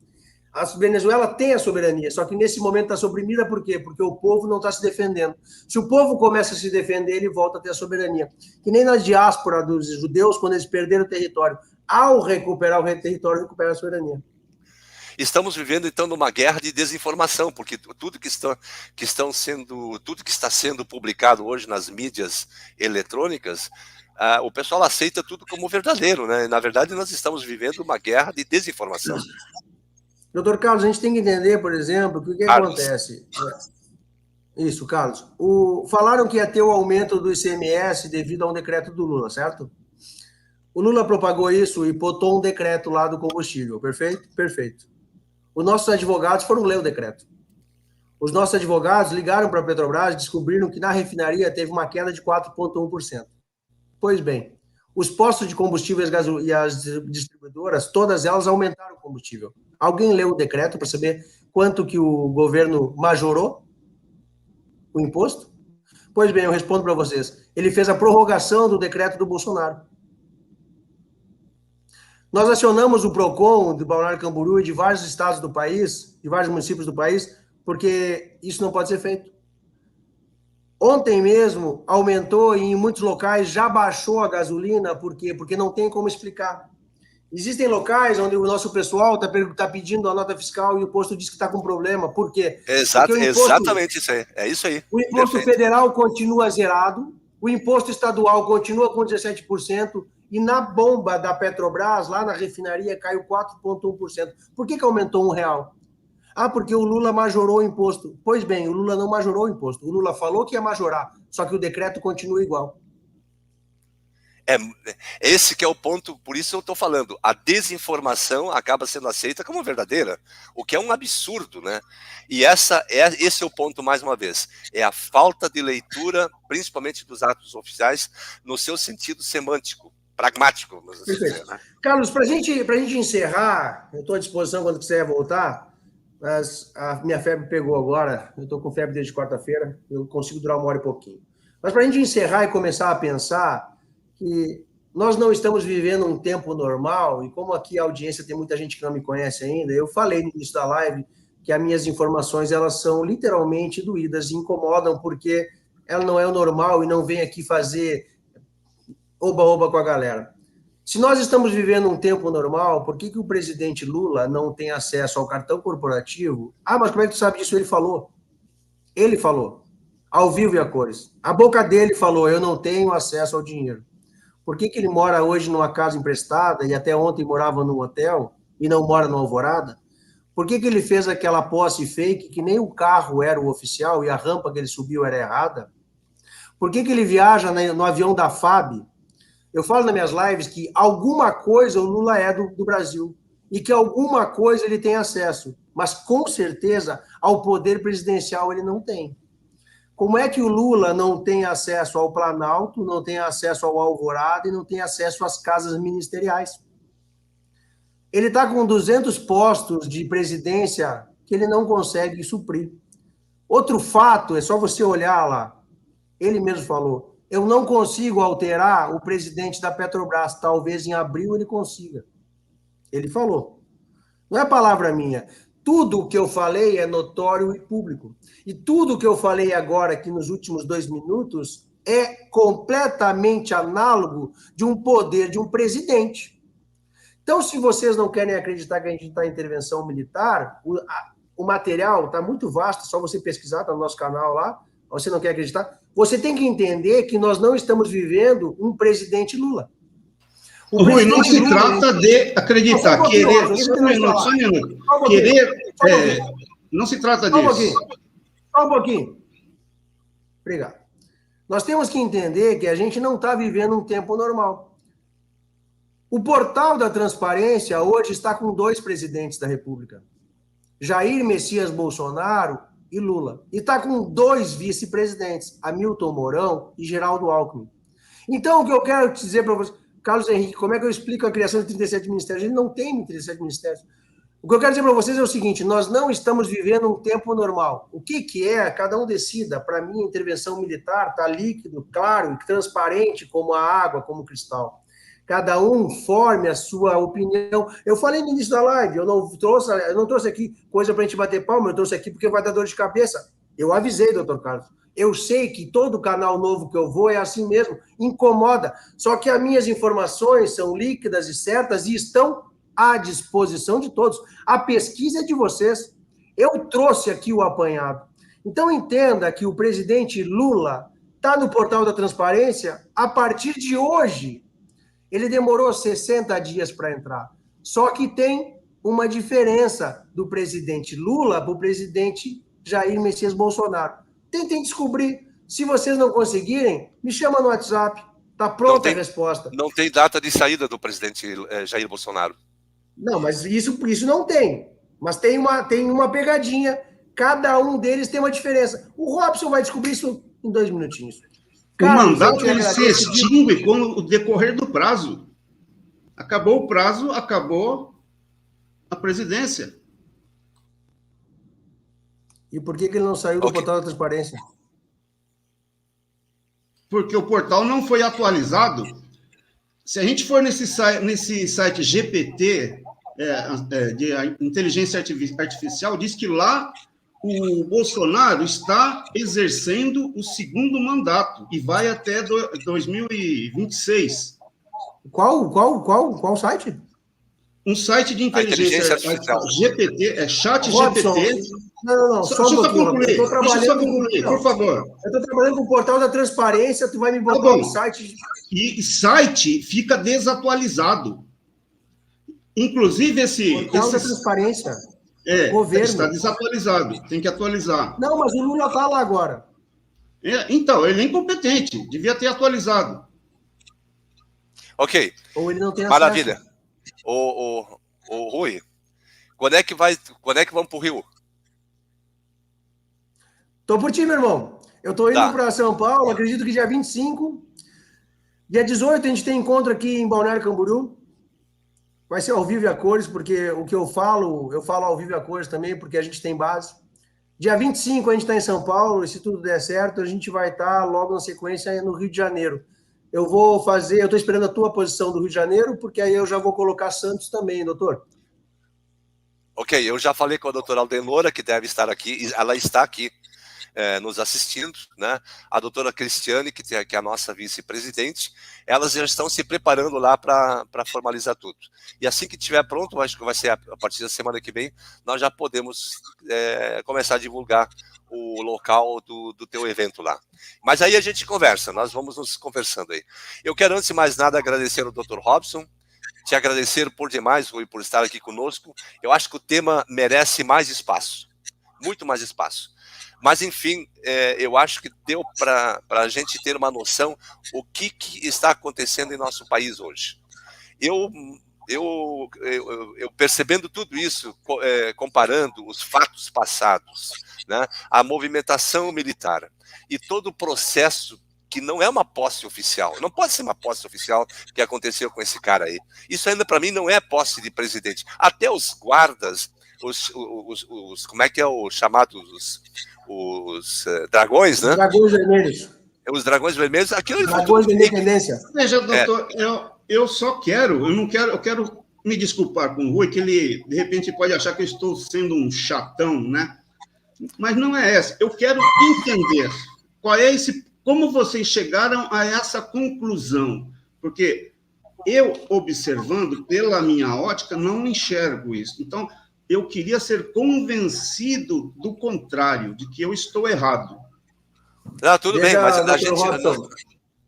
A Venezuela tem a soberania, só que nesse momento está suprimida por quê? Porque o povo não está se defendendo. Se o povo começa a se defender, ele volta a ter a soberania. Que nem na diáspora dos judeus, quando eles perderam o território. Ao recuperar o território, recupera a soberania. Estamos vivendo, então, numa guerra de desinformação, porque tudo que está sendo publicado hoje nas mídias eletrônicas, o pessoal aceita tudo como verdadeiro, né? Na verdade, nós estamos vivendo uma guerra de desinformação. Doutor Carlos, a gente tem que entender, por exemplo, que o que acontece. Isso, Carlos. Falaram que ia ter o aumento do ICMS devido a um decreto do Lula, certo? O Lula propagou isso e botou um decreto lá do combustível, perfeito? Perfeito. Os nossos advogados foram ler o decreto. Os nossos advogados ligaram para a Petrobras e descobriram que na refinaria teve uma queda de 4,1%. Pois bem, os postos de combustível e as distribuidoras, todas elas aumentaram o combustível. Alguém leu o decreto para saber quanto que o governo majorou o imposto? Pois bem, eu respondo para vocês. Ele fez a prorrogação do decreto do Bolsonaro. Nós acionamos o PROCON de Balneário Camboriú e de vários estados do país, de vários municípios do país, porque isso não pode ser feito. Ontem mesmo aumentou e em muitos locais já baixou a gasolina, por quê? Porque não tem como explicar. Existem locais onde o nosso pessoal está pedindo a nota fiscal e o posto diz que está com problema. Por quê? Exatamente isso aí. É isso aí. O imposto federal continua zerado, o imposto estadual continua com 17%, e na bomba da Petrobras, lá na refinaria, caiu 4,1%. Por que aumentou R$1? Porque o Lula majorou o imposto. Pois bem, o Lula não majorou o imposto. O Lula falou que ia majorar, só que o decreto continua igual. Esse que é o ponto, por isso eu estou falando, a desinformação acaba sendo aceita como verdadeira, o que é um absurdo, né? E esse é o ponto, mais uma vez, é a falta de leitura, principalmente dos atos oficiais, no seu sentido semântico, pragmático. Vamos dizer, né? Carlos, para a gente encerrar, eu estou à disposição quando quiser voltar, mas a minha febre pegou agora, eu estou com febre desde quarta-feira, eu consigo durar 1 hora e pouquinho. Mas para a gente encerrar e começar a pensar que nós não estamos vivendo um tempo normal, e como aqui a audiência tem muita gente que não me conhece ainda, eu falei no início da live que as minhas informações, elas são literalmente doídas e incomodam, porque ela não é o normal e não vem aqui fazer oba-oba com a galera. Se nós estamos vivendo um tempo normal, por que o presidente Lula não tem acesso ao cartão corporativo? Mas como é que tu sabe disso? Ele falou. Ele falou, ao vivo e a cores. A boca dele falou, eu não tenho acesso ao dinheiro. Por que ele mora hoje numa casa emprestada e até ontem morava num hotel e não mora no Alvorada? Por que ele fez aquela posse fake que nem o carro era o oficial e a rampa que ele subiu era errada? Por que ele viaja no avião da FAB? Eu falo nas minhas lives que alguma coisa o Lula é do Brasil e que alguma coisa ele tem acesso. mas com certeza ao poder presidencial ele não tem. Como é que o Lula não tem acesso ao Planalto, não tem acesso ao Alvorada e não tem acesso às casas ministeriais? Ele está com 200 postos de presidência que ele não consegue suprir. Outro fato, é só você olhar lá, ele mesmo falou, eu não consigo alterar o presidente da Petrobras, talvez em abril ele consiga. Ele falou. Não é palavra minha. Tudo o que eu falei é notório e público. E tudo o que eu falei agora, aqui nos últimos 2 minutos, é completamente análogo de um poder de um presidente. Então, se vocês não querem acreditar que a gente está em intervenção militar, o material está muito vasto, é só você pesquisar, está no nosso canal lá, você não quer acreditar, você tem que entender que nós não estamos vivendo um presidente Lula. Rui, não se trata de acreditar, querer... Só um minuto. Querer... não se trata disso. Só um pouquinho. Obrigado. Nós temos que entender que a gente não está vivendo um tempo normal. O portal da transparência hoje está com 2 presidentes da República. Jair Messias Bolsonaro e Lula. E está com 2 vice-presidentes, Hamilton Mourão e Geraldo Alckmin. Então, o que eu quero dizer para vocês... Carlos Henrique, como é que eu explico a criação de 37 ministérios? Ele não tem 37 ministérios. O que eu quero dizer para vocês é o seguinte, nós não estamos vivendo um tempo normal. O que é? Cada um decida. Para mim, a intervenção militar está líquido, claro e transparente como a água, como o cristal. Cada um forme a sua opinião. Eu falei no início da live, eu não trouxe aqui coisa para a gente bater palma, eu trouxe aqui porque vai dar dor de cabeça. Eu avisei, doutor Carlos. Eu sei que todo canal novo que eu vou é assim mesmo, incomoda. Só que as minhas informações são líquidas e certas e estão à disposição de todos. A pesquisa é de vocês. Eu trouxe aqui o apanhado. Então entenda que o presidente Lula está no portal da transparência a partir de hoje. Ele demorou 60 dias para entrar. Só que tem uma diferença do presidente Lula para o presidente Jair Messias Bolsonaro. Tentem descobrir. Se vocês não conseguirem, me chama no WhatsApp. Está pronta a resposta. Não tem data de saída do presidente Jair Bolsonaro. Não, mas isso não tem. Mas tem uma pegadinha. Cada um deles tem uma diferença. O Robson vai descobrir isso em 2 minutinhos. O mandato ele se extingue com o decorrer do prazo. Acabou o prazo, acabou a presidência. E por que ele não saiu do portal da transparência? Porque o portal não foi atualizado. Se a gente for nesse site GPT, de inteligência artificial, diz que lá o Bolsonaro está exercendo o 2º mandato e vai até 2026. Qual site? Um site de inteligência artificial. GPT, chat Robson, GPT. Não, só um pouquinho. Deixa eu só concluir, por favor. Eu estou trabalhando com o portal da transparência, tu vai me botar um site... E site fica desatualizado. Inclusive Portal da transparência. Governo. Está desatualizado, tem que atualizar. Não, mas o Lula está lá agora. Então, ele é incompetente, devia ter atualizado. Ok. Ou ele não tem acesso. Maravilha. Ô, Rui, quando é que vamos pro Rio? Tô por ti, meu irmão. Eu tô indo para São Paulo, acredito que dia 25. Dia 18 a gente tem encontro aqui em Balneário Camboriú. Vai ser ao vivo e a cores, porque o que eu falo ao vivo e a cores também, porque a gente tem base. Dia 25 a gente está em São Paulo, e se tudo der certo, a gente vai estar logo na sequência no Rio de Janeiro. Eu estou esperando a tua posição do Rio de Janeiro, porque aí eu já vou colocar Santos também, doutor. Ok, eu já falei com a doutora Aldenora, que deve estar aqui, ela está aqui nos assistindo, né? A doutora Cristiane, que é a nossa vice-presidente, elas já estão se preparando lá para formalizar tudo. E assim que estiver pronto, acho que vai ser a partir da semana que vem, nós já podemos começar a divulgar o local do teu evento lá. Mas aí a gente conversa, nós vamos nos conversando aí. Eu quero, antes de mais nada, agradecer ao Dr. Robson, te agradecer por demais, Rui, por estar aqui conosco. Eu acho que o tema merece mais espaço, muito mais espaço. Mas, enfim, eu acho que deu para a gente ter uma noção o que está acontecendo em nosso país hoje. Eu eu percebendo tudo isso, comparando os fatos passados, né, a movimentação militar e todo o processo que não é uma posse oficial, não pode ser uma posse oficial que aconteceu com esse cara aí. Isso ainda para mim não é posse de presidente. Até os guardas, como é que é o chamado, os dragões, né? Dragões vermelhos. Os dragões vermelhos, aquilo Dragões da independência. Veja, doutor, eu só quero, eu quero me desculpar com o Rui, que ele, de repente, pode achar que eu estou sendo um chatão, né? Mas não é essa. Eu quero entender qual é como vocês chegaram a essa conclusão, porque eu, observando pela minha ótica, não enxergo isso. Então, eu queria ser convencido do contrário, de que eu estou errado. Não, tudo bem, mas a gente... Robson,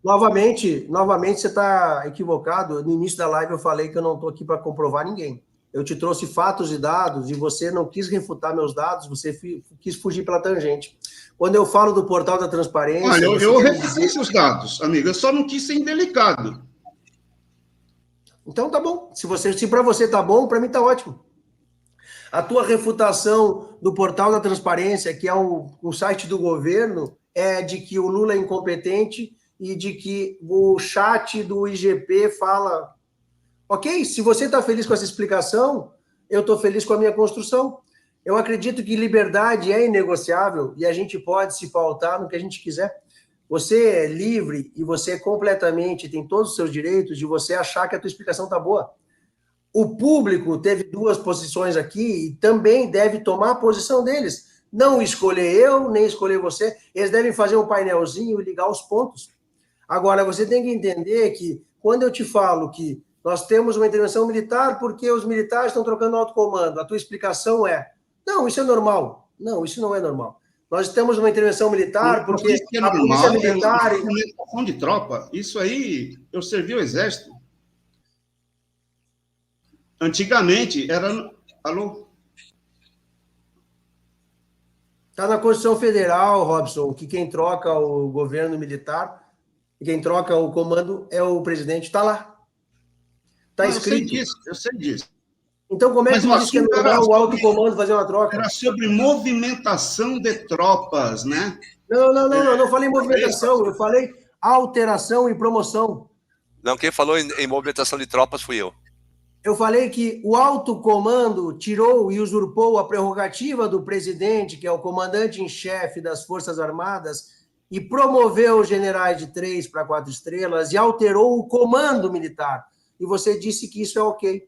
novamente, você está equivocado. No início da live eu falei que eu não estou aqui para comprovar ninguém. Eu te trouxe fatos e dados e você não quis refutar meus dados, você quis fugir pela tangente. Quando eu falo do portal da transparência... Olha, eu refutei seus dados, amigo. Eu só não quis ser indelicado. Então tá bom. Se para você tá bom, para mim tá ótimo. A tua refutação do portal da transparência, que é o site do governo, é de que o Lula é incompetente e de que o chat do IGP fala... Ok, se você está feliz com essa explicação, eu estou feliz com a minha construção. Eu acredito que liberdade é inegociável e a gente pode se pautar no que a gente quiser. Você é livre e você completamente tem todos os seus direitos de você achar que a tua explicação está boa. O público teve duas posições aqui e também deve tomar a posição deles. Não escolher eu, nem escolher você. Eles devem fazer um painelzinho e ligar os pontos. Agora, você tem que entender que quando eu te falo que nós temos uma intervenção militar porque os militares estão trocando alto comando, a tua explicação é: não, isso é normal. Não, isso não é normal. Nós temos uma intervenção militar porque a polícia militar... Movimentação de tropa, isso aí, eu servi o exército. Antigamente era... Alô? Está na Constituição Federal, Robson, que quem troca o governo militar, quem troca o comando é o presidente. Está lá. Está escrito. Eu sei disso. Então, como é que diz que é normal o alto comando fazer uma troca? Era sobre movimentação de tropas, né? Não falei movimentação, eu falei alteração e promoção. Não, quem falou em movimentação de tropas fui eu. Eu falei que o alto comando tirou e usurpou a prerrogativa do presidente, que é o comandante em chefe das Forças Armadas, e promoveu os generais de 3 para 4 estrelas e alterou o comando militar. E você disse que isso é ok.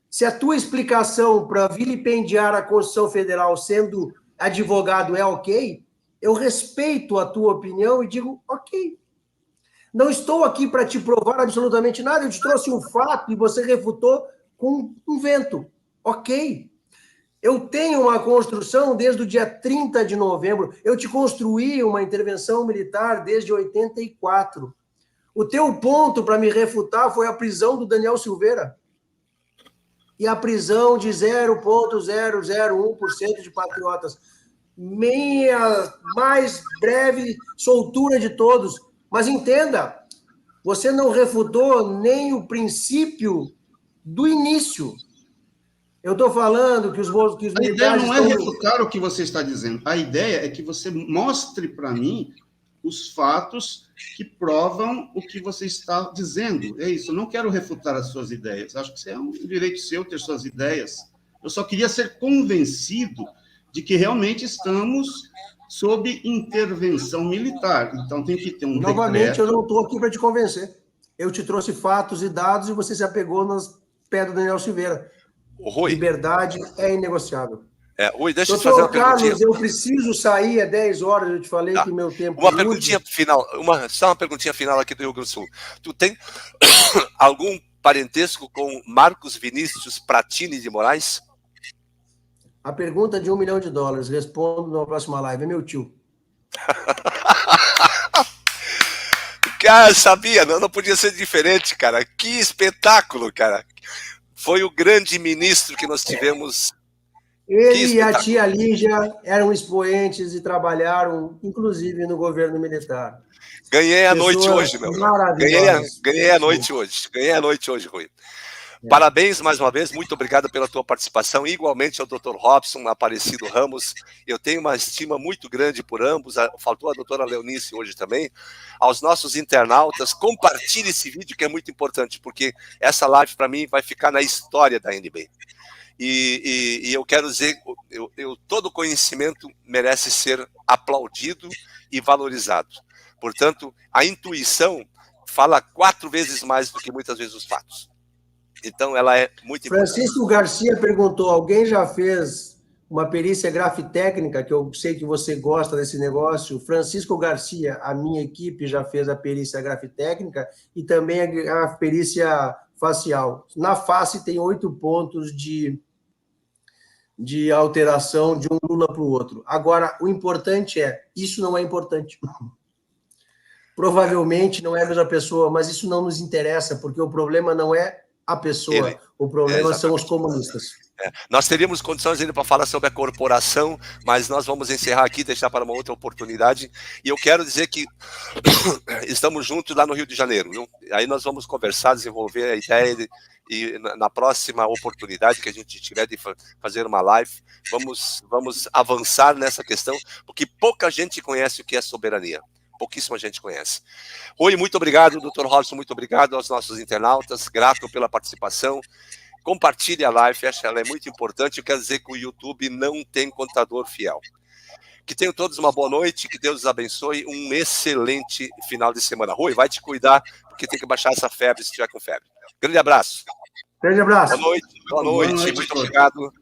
Se a tua explicação para vilipendiar a Constituição Federal sendo advogado é ok, eu respeito a tua opinião e digo ok. Não estou aqui para te provar absolutamente nada, eu te trouxe um fato e você refutou com um vento. Ok. Eu tenho uma construção desde o dia 30 de novembro, eu te construí uma intervenção militar desde 84. O teu ponto para me refutar foi a prisão do Daniel Silveira. E a prisão de 0,001% de patriotas. Minha mais breve soltura de todos. Mas entenda, você não refutou nem o princípio do início. Eu estou falando que os militares... A ideia não é refutar o que você está dizendo. A ideia é que você mostre para mim os fatos que provam o que você está dizendo. É isso, eu não quero refutar as suas ideias. Acho que é um direito seu ter suas ideias. Eu só queria ser convencido de que realmente estamos sob intervenção militar. Então tem que ter um Novamente, decreto. Eu não estou aqui para te convencer. Eu te trouxe fatos e dados e você se apegou nos pés do Daniel Silveira. Rui, liberdade é inegociável. Rui, deixa eu te fazer uma perguntinha. Carlos, eu preciso sair às 10 horas, eu te falei que meu tempo... Uma perguntinha final, só uma perguntinha final aqui do Rio Grande do Sul. Tu tem algum parentesco com Marcos Vinícius Pratini de Moraes? A pergunta de $1 milhão, respondo na próxima live, é meu tio. Cara, sabia, não podia ser diferente, cara. Que espetáculo, cara. Foi o grande ministro que nós tivemos. Ele e a tia Lígia eram expoentes e trabalharam, inclusive, no governo militar. Ganhei a noite hoje, meu. Maravilhoso. Ganhei a noite hoje. Ganhei a noite hoje, Rui. Parabéns mais uma vez, muito obrigado pela tua participação, igualmente ao Dr. Robson, Aparecido Ramos. Eu tenho uma estima muito grande por ambos, faltou a doutora Leonice hoje também. Aos nossos internautas, compartilhe esse vídeo que é muito importante, porque essa live para mim vai ficar na história da NB. E eu quero dizer, todo conhecimento merece ser aplaudido e valorizado. Portanto, a intuição fala 4 vezes mais do que muitas vezes os fatos. Então, ela é muito importante. Francisco Garcia perguntou, alguém já fez uma perícia grafitécnica, que eu sei que você gosta desse negócio? Francisco Garcia, a minha equipe já fez a perícia grafitécnica e também a perícia facial. Na face tem 8 pontos de alteração de um Lula para o outro. Agora, o importante isso não é importante. Provavelmente não é a mesma pessoa, mas isso não nos interessa, porque o problema não é a pessoa, o problema são os comunistas. Nós teríamos condições ainda para falar sobre a corporação, mas nós vamos encerrar aqui, deixar para uma outra oportunidade. E eu quero dizer que estamos juntos lá no Rio de Janeiro, viu? Aí nós vamos conversar, desenvolver a ideia e na próxima oportunidade que a gente tiver de fazer uma live, vamos avançar nessa questão, porque pouca gente conhece o que é soberania. Pouquíssima gente conhece. Rui, muito obrigado. Dr. Robson, muito obrigado aos nossos internautas. Grato pela participação. Compartilhe a live, ela é muito importante. Eu quero dizer que o YouTube não tem contador fiel. Que tenham todos uma boa noite, que Deus os abençoe. Um excelente final de semana. Rui, vai te cuidar, porque tem que baixar essa febre se estiver com febre. Grande abraço. Grande abraço. Boa noite. Muito obrigado.